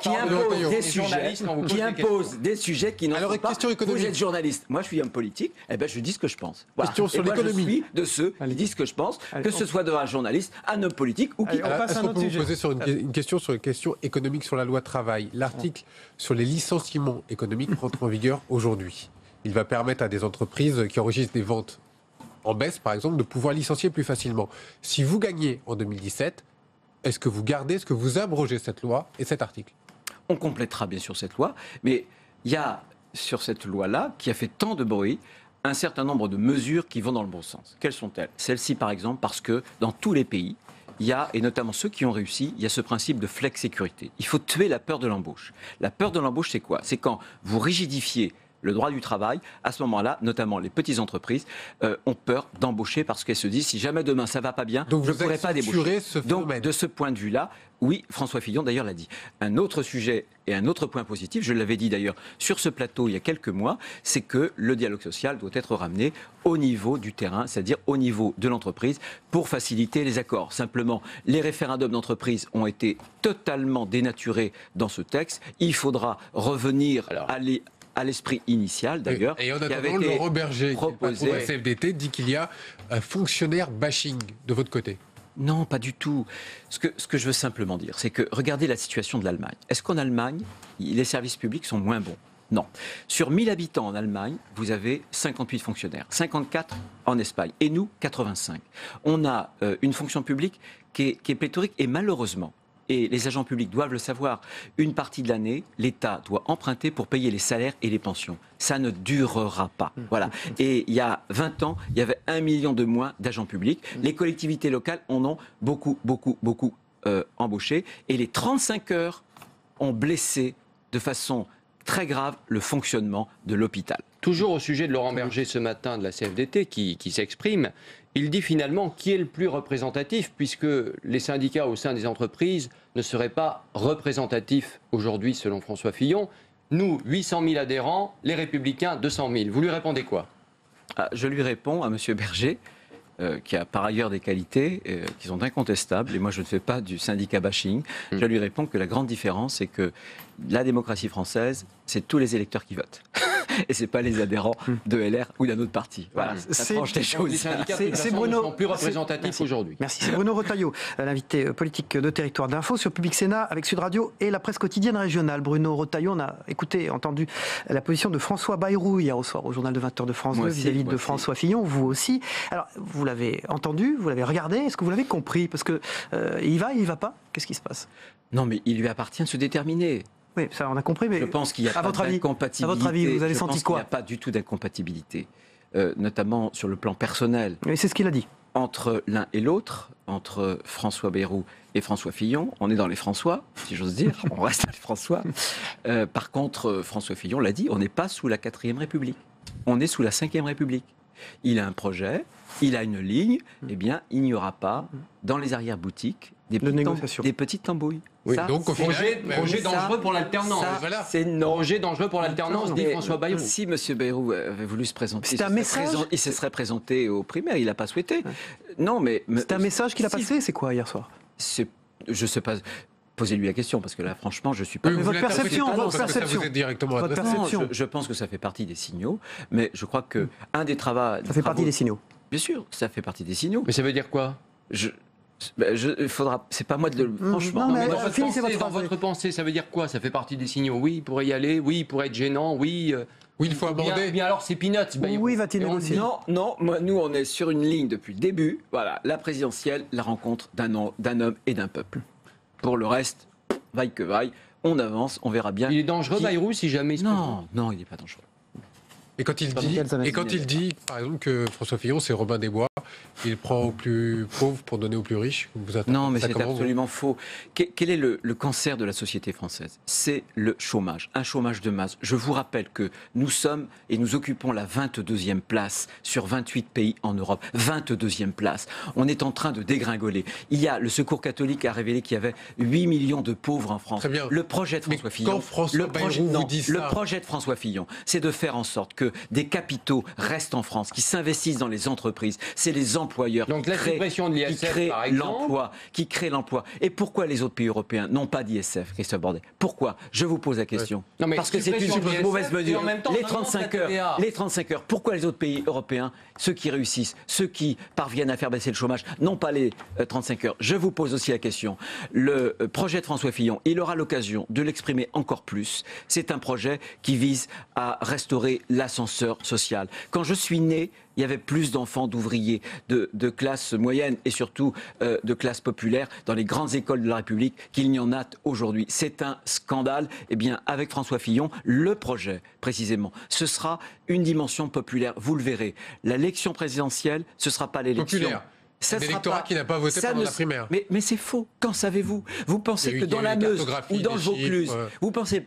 qui imposent des sujets qui n'en sont pas. Vous êtes journaliste, moi je suis homme politique, eh ben je dis ce que je pense. Voilà. Question sur l'économie. Je suis de ceux qui disent ce que je pense, que ce soit de un journaliste, un homme politique ou qui. Est-ce qu'on peut vous poser sur une question sur les questions économiques sur la loi travail? L'article sur les licenciements économiques rentre en vigueur aujourd'hui. Il va permettre à des entreprises qui enregistrent des ventes en baisse, par exemple, de pouvoir licencier plus facilement. Si vous gagnez en 2017, est-ce que vous abrogez cette loi et cet article? On complétera bien sûr cette loi, mais il y a sur cette loi-là, qui a fait tant de bruit, un certain nombre de mesures qui vont dans le bon sens. Quelles sont-elles? Celles-ci, par exemple, parce que dans tous les pays, il y a, et notamment ceux qui ont réussi, il y a ce principe de flex-sécurité. Il faut tuer la peur de l'embauche. La peur de l'embauche, c'est quoi? C'est quand vous rigidifiez le droit du travail, à ce moment-là, notamment les petites entreprises, ont peur d'embaucher parce qu'elles se disent si jamais demain ça va pas bien, je ne pourrai pas débaucher. Donc de ce point de vue-là, oui, François Fillon d'ailleurs l'a dit. Un autre sujet et un autre point positif, je l'avais dit d'ailleurs sur ce plateau il y a quelques mois, c'est que le dialogue social doit être ramené au niveau du terrain, c'est-à-dire au niveau de l'entreprise, pour faciliter les accords. Simplement, les référendums d'entreprise ont été totalement dénaturés dans ce texte. Il faudra revenir à l'esprit initial d'ailleurs. Et en attendant, Laurent Berger, proposé... le CFDT, dit qu'il y a un fonctionnaire bashing de votre côté. Non, pas du tout. Ce que je veux simplement dire, c'est que regardez la situation de l'Allemagne. Est-ce qu'en Allemagne, les services publics sont moins bons? Non. Sur 1000 habitants en Allemagne, vous avez 58 fonctionnaires, 54 en Espagne, et nous, 85. On a une fonction publique qui est pléthorique, et malheureusement, et les agents publics doivent le savoir, une partie de l'année, l'État doit emprunter pour payer les salaires et les pensions. Ça ne durera pas. Voilà. Et il y a 20 ans, il y avait 1 million de moins d'agents publics. Les collectivités locales en ont beaucoup embauché. Et les 35 heures ont blessé de façon très grave le fonctionnement de l'hôpital. Toujours au sujet de Laurent Berger ce matin de la CFDT qui s'exprime, il dit finalement qui est le plus représentatif puisque les syndicats au sein des entreprises ne seraient pas représentatifs aujourd'hui selon François Fillon. Nous, 800 000 adhérents, les Républicains, 200 000. Vous lui répondez quoi? Je lui réponds à M. Berger, qui a par ailleurs des qualités qui sont incontestables, et moi je ne fais pas du syndicat bashing, je lui réponds que la grande différence, c'est que la démocratie française, c'est tous les électeurs qui votent. Et ce n'est pas les adhérents de LR ou d'un autre parti. Voilà, ça tranche les choses. Les syndicats c'est Bruno, sont plus représentatifs aujourd'hui. Merci. C'est Bruno Retailleau, l'invité politique de Territoire d'Info sur Public Sénat avec Sud Radio et la presse quotidienne régionale. Bruno Retailleau, on a entendu la position de François Bayrou hier au soir au journal de 20h de France 2 vis-à-vis de François Fillon, vous aussi. Alors, vous l'avez entendu, vous l'avez regardé, est-ce que vous l'avez compris? Parce que il va pas? Qu'est-ce qui se passe? Non, mais il lui appartient de se déterminer. Oui, ça on a compris, mais je pense qu'il n'y a pas d'incompatibilité. À votre avis, vous avez senti quoi? Il n'y a pas du tout d'incompatibilité, notamment sur le plan personnel. Oui, c'est ce qu'il a dit. Entre l'un et l'autre, entre François Bayrou et François Fillon, on est dans les François, si j'ose dire, on reste dans les François. Par contre, François Fillon l'a dit, on n'est pas sous la 4e République, on est sous la 5e République. Il a un projet, il a une ligne, eh bien, il n'y aura pas, dans les arrière-boutiques, des petites tambouilles. Oui. Ça, donc, projet dangereux pour l'alternance. Voilà. C'est non. Projet dangereux pour l'alternance, dit François Bayrou. Si M. Bayrou avait voulu se présenter, c'est un message. Il se serait présenté aux primaires, il n'a pas souhaité. Ouais. Non, mais c'est un message qu'il a passé. C'est quoi hier soir? Je ne sais pas. Posez-lui la question, parce que là, franchement, je ne suis pas... Mais votre perception, Je pense que ça fait partie des signaux, mais je crois qu'un des travaux... Ça fait partie des signaux. Bien sûr, ça fait partie des signaux. Mais ça veut dire quoi? C'est pas moi de franchement. Non, mais dans votre pensée, ça veut dire quoi? Ça fait partie des signaux. Oui, il pourrait y aller. Oui, il pourrait être gênant. Oui. Oui, il faut aborder. Bien alors, c'est peanuts. Oui, va-t-il négocier? Non. Nous, on est sur une ligne depuis le début. Voilà, la présidentielle, la rencontre d'un homme et d'un peuple. Pour le reste, vaille que vaille, on avance, on verra bien. Il est dangereux, Bayrou, si jamais. Non, il n'est pas dangereux. Et quand il dit, par exemple, que François Fillon, c'est Robin des Bois, il prend aux plus pauvres pour donner aux plus riches. Non, mais c'est absolument faux. Quel est le cancer de la société française? C'est le chômage, un chômage de masse. Je vous rappelle que nous sommes et nous occupons la 22e place sur 28 pays en Europe. 22e place. On est en train de dégringoler. Le Secours catholique a révélé qu'il y avait 8 millions de pauvres en France. Très bien. Le projet de François Fillon, le projet de François Fillon, c'est de faire en sorte que des capitaux restent en France, qui s'investissent dans les entreprises. C'est les employeurs qui créent l'emploi. Et pourquoi les autres pays européens n'ont pas d'ISF, Christophe Bordet? Pourquoi? Je vous pose la question. Non, parce que c'est une mauvaise mesure. Les 35 heures. Pourquoi les autres pays européens, ceux qui réussissent, ceux qui parviennent à faire baisser le chômage, n'ont pas les 35 heures? Je vous pose aussi la question. Le projet de François Fillon, il aura l'occasion de l'exprimer encore plus. C'est un projet qui vise à restaurer l'ascenseur social. Quand je suis né, il y avait plus d'enfants d'ouvriers, de classe moyenne et surtout de classe populaire dans les grandes écoles de la République qu'il n'y en a aujourd'hui. C'est un scandale. Eh bien, avec François Fillon, le projet, précisément, ce sera une dimension populaire. Vous le verrez. L'élection présidentielle, ce ne sera pas l'élection... Populaire. L'électorat qui n'a pas voté pendant la primaire. Mais c'est faux. Qu'en savez-vous? Vous pensez que dans la Meuse ou dans le Vaucluse, vous pensez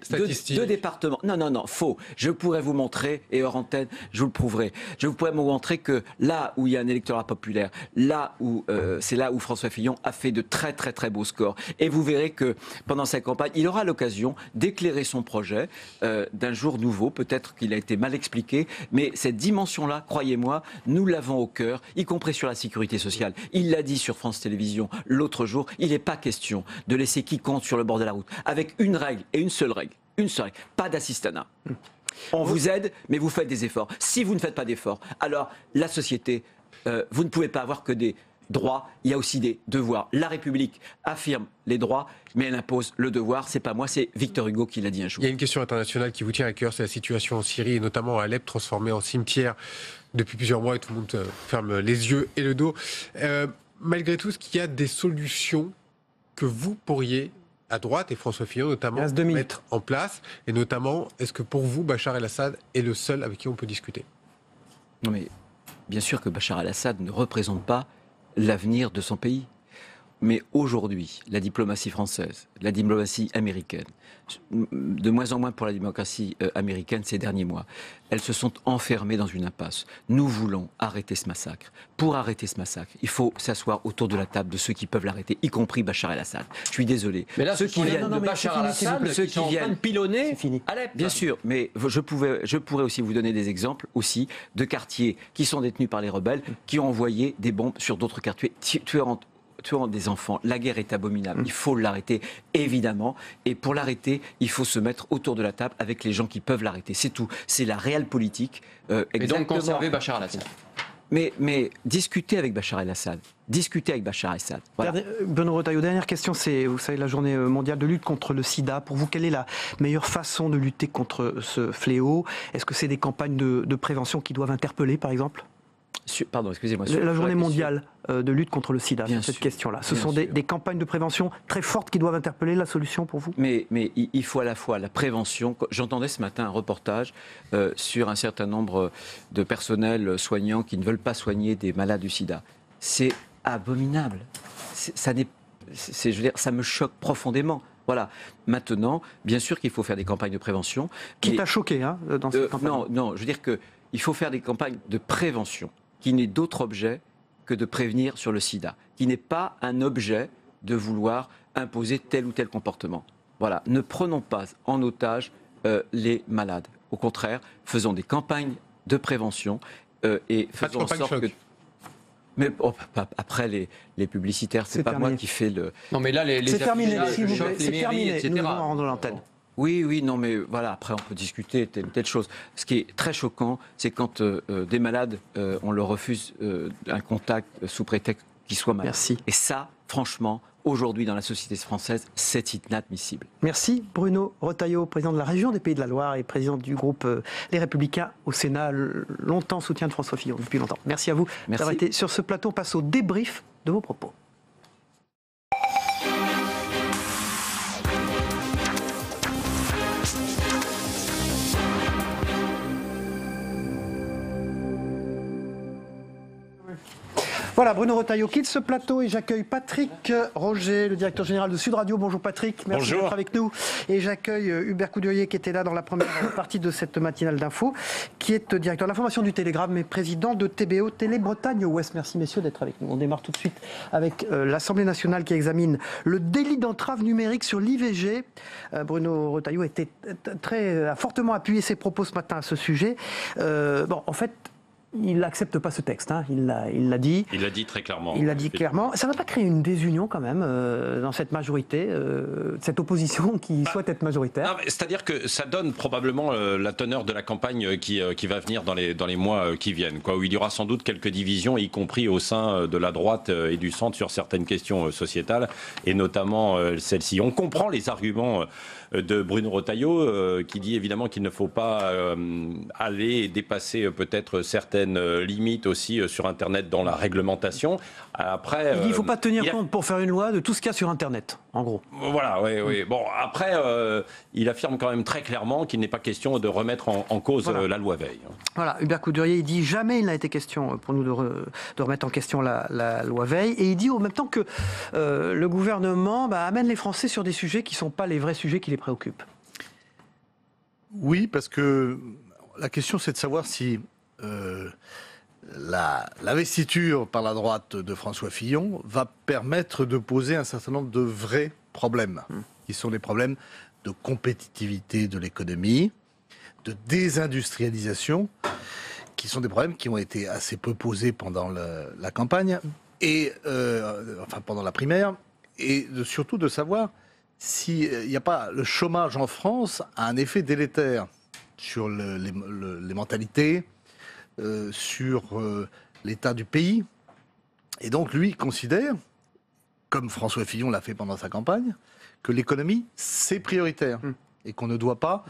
deux départements? Non, faux. Je pourrais vous montrer, et hors antenne, je vous le prouverai. Je pourrais vous montrer que là où il y a un électorat populaire, c'est là où François Fillon a fait de très très très beaux scores. Et vous verrez que pendant sa campagne, il aura l'occasion d'éclairer son projet d'un jour nouveau. Peut-être qu'il a été mal expliqué, mais cette dimension-là, croyez-moi, nous l'avons au cœur, y compris sur la sécurité sociale. Il l'a dit sur France Télévisions l'autre jour, il n'est pas question de laisser quiconque sur le bord de la route, avec une règle et une seule règle, pas d'assistanat. On vous aide, mais vous faites des efforts. Si vous ne faites pas d'efforts, alors la société, vous ne pouvez pas avoir que des droits, il y a aussi des devoirs. La République affirme les droits, mais elle impose le devoir. C'est pas moi, c'est Victor Hugo qui l'a dit un jour. Il y a une question internationale qui vous tient à cœur, c'est la situation en Syrie, et notamment à Alep, transformée en cimetière depuis plusieurs mois, et tout le monde ferme les yeux et le dos. Malgré tout, est-ce qu'il y a des solutions que vous pourriez, à droite, et François Fillon notamment, mettre en place? Et notamment, est-ce que pour vous, Bachar el-Assad est le seul avec qui on peut discuter? Non mais, bien sûr que Bachar el-Assad ne représente pas l'avenir de son pays. Mais aujourd'hui, la diplomatie française, la diplomatie américaine, de moins en moins pour la démocratie américaine ces derniers mois, elles se sont enfermées dans une impasse. Nous voulons arrêter ce massacre. Pour arrêter ce massacre, il faut s'asseoir autour de la table de ceux qui peuvent l'arrêter, y compris Bachar el-Assad. Je suis désolé. Mais là, ceux qui viennent de Bachar el-Assad, ceux qui viennent pilonner, Alep. Bien sûr, mais je pourrais aussi vous donner des exemples aussi de quartiers qui sont détenus par les rebelles, qui ont envoyé des bombes sur d'autres quartiers, tuant des enfants. La guerre est abominable. Il faut l'arrêter, évidemment. Et pour l'arrêter, il faut se mettre autour de la table avec les gens qui peuvent l'arrêter. C'est tout. C'est la réelle politique. Et donc conserver Bachar el-Assad. Mais discuter avec Bachar el-Assad. Discuter avec Bachar el-Assad. Voilà. Benoît Retailleau, dernière question, c'est, vous savez, la journée mondiale de lutte contre le sida. Pour vous, quelle est la meilleure façon de lutter contre ce fléau? Est-ce que c'est des campagnes de prévention qui doivent interpeller, par exemple? Pardon, excusez-moi. La journée mondiale de lutte contre le sida, sur cette question-là. Ce sont des campagnes de prévention très fortes qui doivent interpeller. La solution pour vous? Mais il faut à la fois la prévention. J'entendais ce matin un reportage sur un certain nombre de personnels soignants qui ne veulent pas soigner des malades du sida. C'est abominable. Ça me choque profondément. Voilà. Maintenant, bien sûr qu'il faut faire des campagnes de prévention. Qui t'a choqué dans cette campagne? Non, je veux dire qu'il faut faire des campagnes de prévention qui n'ait d'autre objet que de prévenir sur le sida, qui n'est pas un objet de vouloir imposer tel ou tel comportement. Voilà, ne prenons pas en otage les malades. Au contraire, faisons des campagnes de prévention et faisons en sorte que... Mais après, les publicitaires, c'est pas moi qui fais le... Non mais là, c'est terminé, s'il vous plaît, c'est terminé, nous allons rendre l'antenne. Oui, non, mais voilà, après on peut discuter telle chose. Ce qui est très choquant, c'est quand des malades, on leur refuse un contact sous prétexte qu'ils soient malades. Merci. Et ça, franchement, aujourd'hui dans la société française, c'est inadmissible. Merci Bruno Retailleau, président de la région des Pays de la Loire et président du groupe Les Républicains au Sénat, longtemps soutien de François Fillon, depuis longtemps. Merci à vous d'avoir été sur ce plateau. On passe au débrief de vos propos. Voilà, Bruno Retailleau quitte ce plateau et j'accueille Patrick Roger, le directeur général de Sud Radio. Bonjour Patrick, merci d'être avec nous. Et j'accueille Hubert Coudurier qui était là dans la première partie de cette matinale d'info, qui est directeur de l'information du Télégramme et président de TBO Télé Bretagne Ouest. Merci messieurs d'être avec nous. On démarre tout de suite avec l'Assemblée nationale qui examine le délit d'entrave numérique sur l'IVG. Bruno Retailleau a fortement appuyé ses propos ce matin à ce sujet. En fait, il n'accepte pas ce texte, hein. Il l'a dit. Il l'a dit très clairement. Il l'a dit clairement. Ça ne va pas créer une désunion quand même dans cette majorité, cette opposition qui souhaite être majoritaire? C'est-à-dire que ça donne probablement la teneur de la campagne qui va venir dans les mois qui viennent, où il y aura sans doute quelques divisions, y compris au sein de la droite et du centre sur certaines questions sociétales, et notamment celle-ci. On comprend les arguments de Bruno Retailleau, qui dit évidemment qu'il ne faut pas aller dépasser peut-être certaines limites aussi sur Internet dans la réglementation. Après, il dit qu'il ne faut pas tenir compte pour faire une loi de tout ce qu'il y a sur Internet, en gros. Voilà, oui. Bon, après, il affirme quand même très clairement qu'il n'est pas question de remettre en cause la loi Veil. Voilà, Hubert Coudurier, il dit jamais il n'a été question pour nous de remettre en question la loi Veil. Et il dit en même temps que le gouvernement amène les Français sur des sujets qui ne sont pas les vrais sujets qui les préoccupent. Oui, parce que la question c'est de savoir si l'investiture par la droite de François Fillon va permettre de poser un certain nombre de vrais problèmes, qui sont les problèmes de compétitivité de l'économie, de désindustrialisation, qui sont des problèmes qui ont été assez peu posés pendant la campagne, et pendant la primaire, et surtout de savoir s'il n'y a pas le chômage en France a un effet délétère sur les mentalités, sur l'état du pays. Et donc lui considère, comme François Fillon l'a fait pendant sa campagne, que l'économie c'est prioritaire et qu'on ne doit pas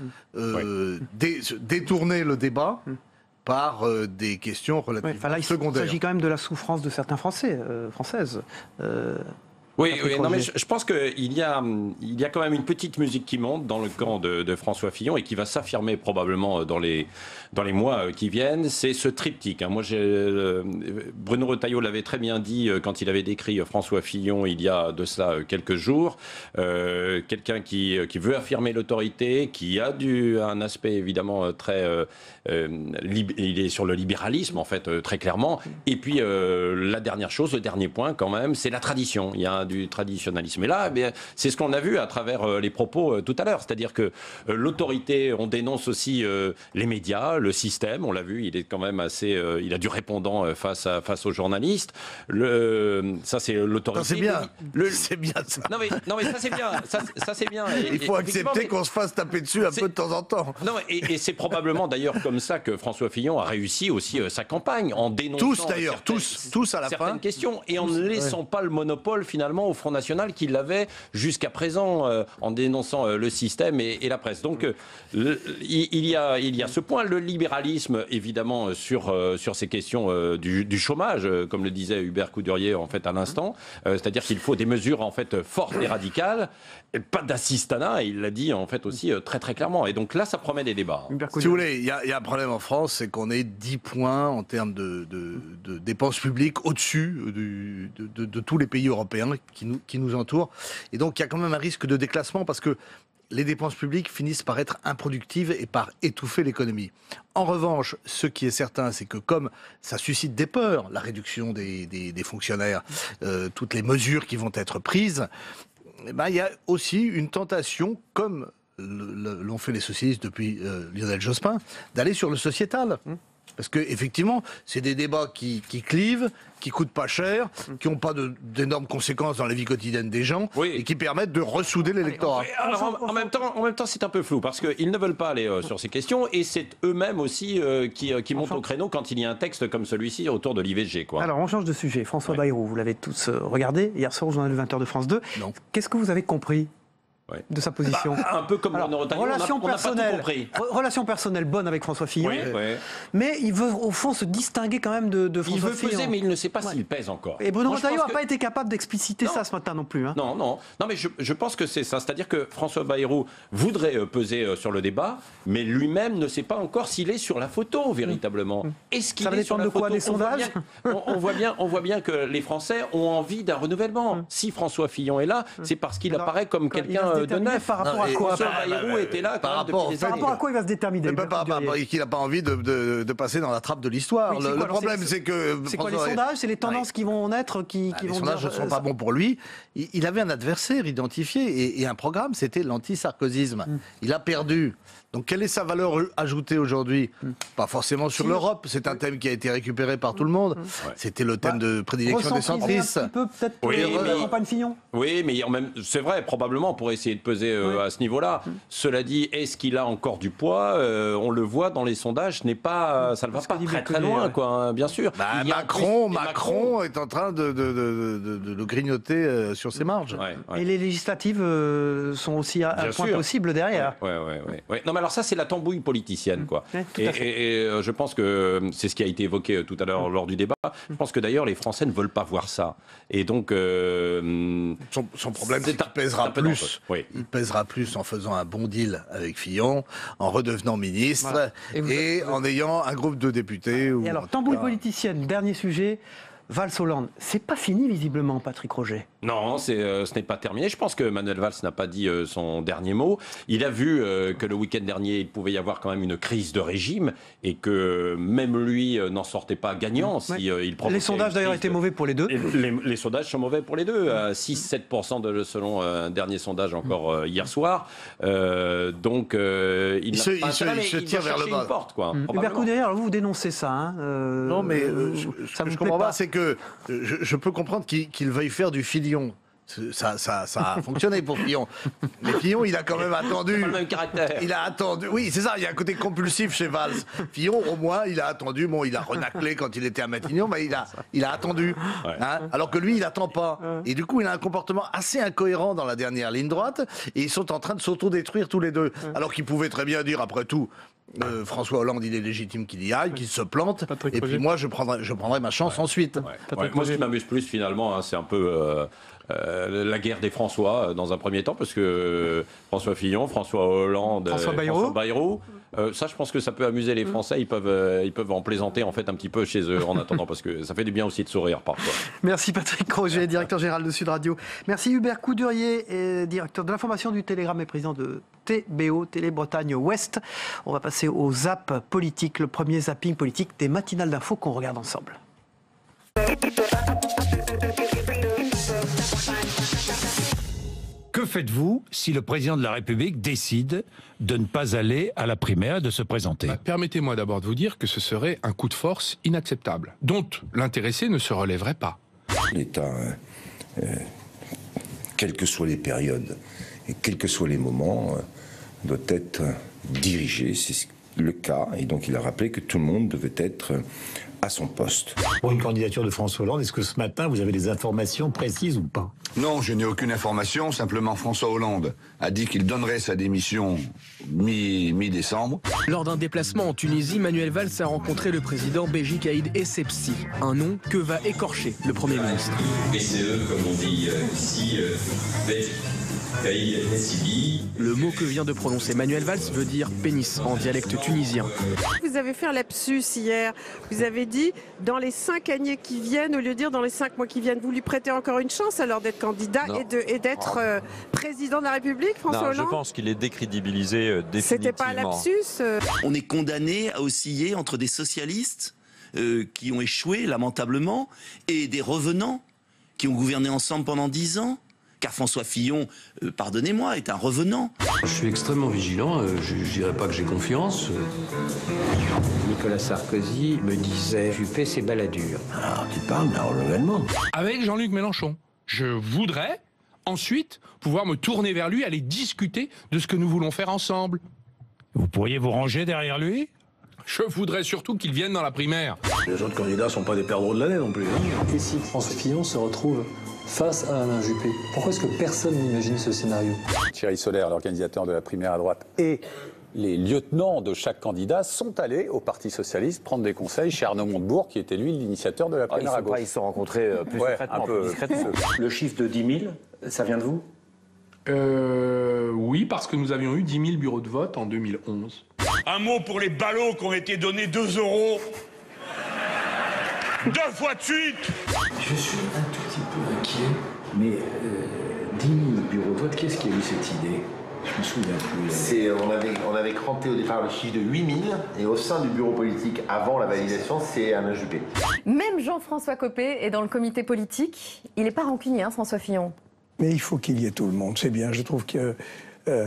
détourner le débat par des questions relativement secondaires. Il s'agit quand même de la souffrance de certains Français, françaises. Oui, non, mais je pense qu'il y a quand même une petite musique qui monte dans le camp de François Fillon et qui va s'affirmer probablement dans les mois qui viennent. C'est ce triptyque. Moi, Bruno Retailleau l'avait très bien dit quand il avait décrit François Fillon il y a de cela quelques jours. Quelqu'un qui veut affirmer l'autorité, qui a un aspect évidemment très... il est sur le libéralisme, en fait, très clairement. Et puis, la dernière chose, le dernier point quand même, c'est la tradition. Il y a du traditionnalisme. Et là, c'est ce qu'on a vu à travers les propos tout à l'heure. C'est-à-dire que l'autorité, on dénonce aussi les médias, le système. On l'a vu, il est quand même assez... il a du répondant face aux journalistes. Ça, c'est l'autorité. C'est bien. C'est bien ça. Non, mais ça, c'est bien. Ça, c'est bien. Il faut accepter qu'on se fasse taper dessus un peu de temps en temps. Non, et c'est probablement d'ailleurs comme ça que François Fillon a réussi aussi sa campagne, en dénonçant... Tous d'ailleurs, tous à la fin. Certaines questions, et en ne laissant pas le monopole finalement au Front National qui l'avait jusqu'à présent en dénonçant le système et la presse. Donc il y a ce point, le libéralisme évidemment sur ces questions du chômage, comme le disait Hubert Coudurier en fait à l'instant, c'est-à-dire qu'il faut des mesures en fait fortes et radicales, et pas d'assistanat, et il l'a dit en fait aussi très très clairement. Et donc là ça promet des débats. Si vous voulez, il y a un problème en France, c'est qu'on est 10 points en termes de dépenses publiques au-dessus de tous les pays européens qui nous entourent. Et donc, il y a quand même un risque de déclassement parce que les dépenses publiques finissent par être improductives et par étouffer l'économie. En revanche, ce qui est certain, c'est que comme ça suscite des peurs, la réduction des fonctionnaires, toutes les mesures qui vont être prises, il y a aussi une tentation, comme l'ont fait les socialistes depuis Lionel Jospin, d'aller sur le sociétal. Parce que effectivement, c'est des débats qui clivent, qui coûtent pas cher, qui n'ont pas d'énormes conséquences dans la vie quotidienne des gens et qui permettent de ressouder l'électorat. Alors, en même temps, c'est un peu flou parce qu'ils ne veulent pas aller sur ces questions et c'est eux-mêmes aussi qui montent au créneau quand il y a un texte comme celui-ci autour de l'IVG. Alors, on change de sujet. François Bayrou, vous l'avez tous regardé hier soir au journal de 20h de France 2. Qu'est-ce que vous avez compris de sa position? Un peu comme Bruno Retailleau, relation on n'a pas tout compris. Relation personnelle bonne avec François Fillon, mais il veut au fond se distinguer quand même de François Fillon. Il veut peser, mais il ne sait pas s'il pèse encore. Et Bruno Retailleau n'a pas été capable d'expliciter ça ce matin non plus. Non, mais je pense que c'est ça. C'est-à-dire que François Bayrou voudrait peser sur le débat, mais lui-même ne sait pas encore s'il est sur la photo véritablement. Est-ce qu'il est sur la photo? Ça va dépendre de quoi, des sondages? On voit bien que les Français ont envie d'un renouvellement. Si François Fillon est là, c'est parce qu'il apparaît comme quelqu'un de neuf. Par rapport à quoi? Bayrou était là par rapport à quoi il va se déterminer? Qu'il n'a pas envie de passer dans la trappe de l'histoire. Le problème, c'est que... C'est quoi les sondages? C'est les tendances qui vont naître qui les vont sondages ne sont pas bons pour lui. Il avait un adversaire identifié et un programme, c'était l'anti-sarkozysme. Il a perdu. Donc quelle est sa valeur ajoutée aujourd'hui? Pas forcément sur l'Europe, c'est un thème qui a été récupéré par tout le monde. C'était le thème de prédilection des centristes. Un petit peu peut-être la campagne Fillon. Oui, mais c'est vrai, probablement pour essayer de peser à ce niveau-là. Cela dit, est-ce qu'il a encore du poids? On le voit dans les sondages, ça ne va pas très loin, quoi, bien sûr. Macron est en train de le grignoter sur ses marges. Et les législatives sont aussi un point possible derrière. Oui. Non, mais alors ça, c'est la tambouille politicienne, quoi. Et je pense que c'est ce qui a été évoqué tout à l'heure lors du débat. Je pense que d'ailleurs, les Français ne veulent pas voir ça. Et donc... Son problème, c'est qu'il pèsera plus. Il pèsera plus en faisant un bon deal avec Fillon, en redevenant ministre et en ayant un groupe de députés. Et alors, tambouille politicienne, dernier sujet. Valls-Hollande, c'est pas fini visiblement, Patrick Roger. Non, ce n'est pas terminé. Je pense que Manuel Valls n'a pas dit son dernier mot. Il a vu que le week-end dernier, il pouvait y avoir quand même une crise de régime et que même lui n'en sortait pas gagnant. Les sondages d'ailleurs étaient mauvais pour les deux. Les sondages sont mauvais pour les deux, à 6-7% selon un dernier sondage encore hier soir. Donc il se tire vers le bas. Hubert Couderier, alors vous dénoncez ça. Non, mais ce que je comprends pas, c'est que je peux comprendre qu'il veuille faire du Fillon. Ça a fonctionné pour Fillon. Mais Fillon, il a quand même attendu. Pas le même caractère. Il a attendu. Oui, c'est ça. Il y a un côté compulsif chez Valls. Fillon, au moins, il a attendu. Bon, il a renaclé quand il était à Matignon, mais il a attendu. Alors que lui, il n'attend pas. Et du coup, il a un comportement assez incohérent dans la dernière ligne droite. Et ils sont en train de s'auto-détruire tous les deux. Alors qu'ils pouvaient très bien dire, après tout, François Hollande, il est légitime qu'il y aille, qu'il se plante. Et puis moi, je prendrai ma chance ensuite. Moi, ce qui m'amuse plus, finalement, c'est un peu... la guerre des François dans un premier temps, parce que François Fillon, François Hollande, François Bayrou, ça je pense que ça peut amuser les Français, ils peuvent en plaisanter en fait un petit peu chez eux en attendant, parce que ça fait du bien aussi de sourire parfois. Merci Patrick Roger, directeur général de Sud Radio. Merci Hubert Couderier, directeur de l'information du Télégramme et président de TBO, Télé Bretagne Ouest. On va passer au zap politique, le premier zapping politique des matinales d'infos qu'on regarde ensemble. Que faites-vous si le président de la République décide de ne pas aller à la primaire, de se présenter? Permettez-moi d'abord de vous dire que ce serait un coup de force inacceptable, dont l'intéressé ne se relèverait pas. L'État, quelles que soient les périodes et quels que soient les moments, doit être dirigé. C'est le cas. Et donc il a rappelé que tout le monde devait être à son poste. Pour une candidature de François Hollande, est-ce que ce matin, vous avez des informations précises ou pas? Non, je n'ai aucune information. Simplement, François Hollande a dit qu'il donnerait sa démission mi-décembre. Lors d'un déplacement en Tunisie, Manuel Valls a rencontré le président Béji Caïd Essebsi, un nom que va écorcher le Premier ministre. BCE, comme on dit ici, le mot que vient de prononcer Manuel Valls veut dire pénis en dialecte tunisien. Vous avez fait un lapsus hier. Vous avez dit dans les 5 années qui viennent, au lieu de dire dans les 5 mois qui viennent, vous lui prêtez encore une chance alors d'être candidat et d'être président de la République, François Hollande? Je pense qu'il est décrédibilisé définitivement. C'était pas un lapsus On est condamné à osciller entre des socialistes qui ont échoué lamentablement et des revenants qui ont gouverné ensemble pendant 10 ans. car François Fillon, pardonnez-moi, est un revenant. Je suis extrêmement vigilant, je ne dirais pas que j'ai confiance. Nicolas Sarkozy me disait Juppé, c'est baladure. Alors tu parles d'un renouvellement. Avec Jean-Luc Mélenchon, je voudrais ensuite pouvoir me tourner vers lui, aller discuter de ce que nous voulons faire ensemble. Vous pourriez vous ranger derrière lui? Je voudrais surtout qu'il vienne dans la primaire. Les autres candidats ne sont pas des perdreaux de l'année non plus. Et si François Fillon se retrouve face à Alain Juppé, pourquoi est-ce que personne n'imagine ce scénario? Thierry Solaire, l'organisateur de la primaire à droite, et les lieutenants de chaque candidat sont allés au Parti socialiste prendre des conseils chez Arnaud Montebourg, qui était lui l'initiateur de la primaire à gauche. Ils se sont rencontrés plus secrètement, plus discrètement. Le chiffre de 10 000, ça vient de vous? Oui, parce que nous avions eu 10 000 bureaux de vote en 2011. Un mot pour les ballots qui ont été donnés 2 €. 2 fois de suite. Je suis un tout petit peu inquiet, mais 10 000 bureaux de vote, qu'est-ce qui a eu cette idée? Je me souviens plus. On avait cranté au départ le chiffre de 8 000, et au sein du bureau politique, avant la validation, c'est Alain Juppé. Même Jean-François Copé est dans le comité politique. Il n'est pas rancunier, hein, François Fillon. Mais il faut qu'il y ait tout le monde, c'est bien. Je trouve que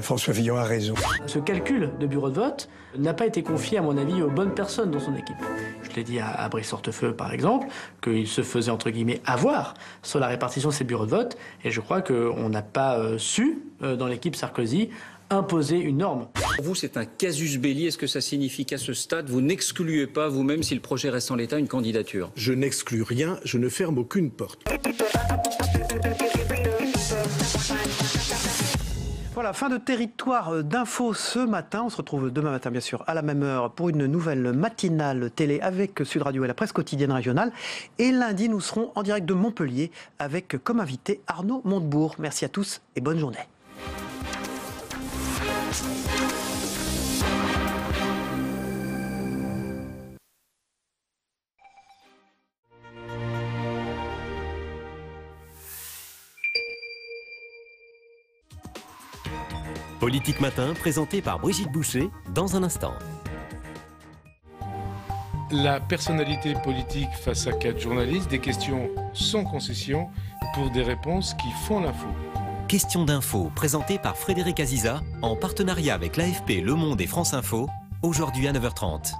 François Fillon a raison. Ce calcul de bureau de vote n'a pas été confié, à mon avis, aux bonnes personnes dans son équipe. Je l'ai dit à Brice Hortefeux, par exemple, qu'il se faisait, entre guillemets, avoir sur la répartition de ces bureaux de vote. Et je crois qu'on n'a pas su, dans l'équipe Sarkozy, imposer une norme. Pour vous, c'est un casus belli. Est-ce que ça signifie qu'à ce stade, vous n'excluez pas vous-même, si le projet reste en l'état, une candidature? Je n'exclus rien, je ne ferme aucune porte. Voilà, fin de territoire d'infos ce matin. On se retrouve demain matin, bien sûr, à la même heure pour une nouvelle matinale télé avec Sud Radio et la presse quotidienne régionale. Et lundi, nous serons en direct de Montpellier avec comme invité Arnaud Montebourg. Merci à tous et bonne journée. Politique Matin, présenté par Brigitte Boucher, dans un instant. La personnalité politique face à 4 journalistes, des questions sans concession pour des réponses qui font l'info. Question d'info, présentée par Frédéric Aziza, en partenariat avec l'AFP, Le Monde et France Info, aujourd'hui à 9h30.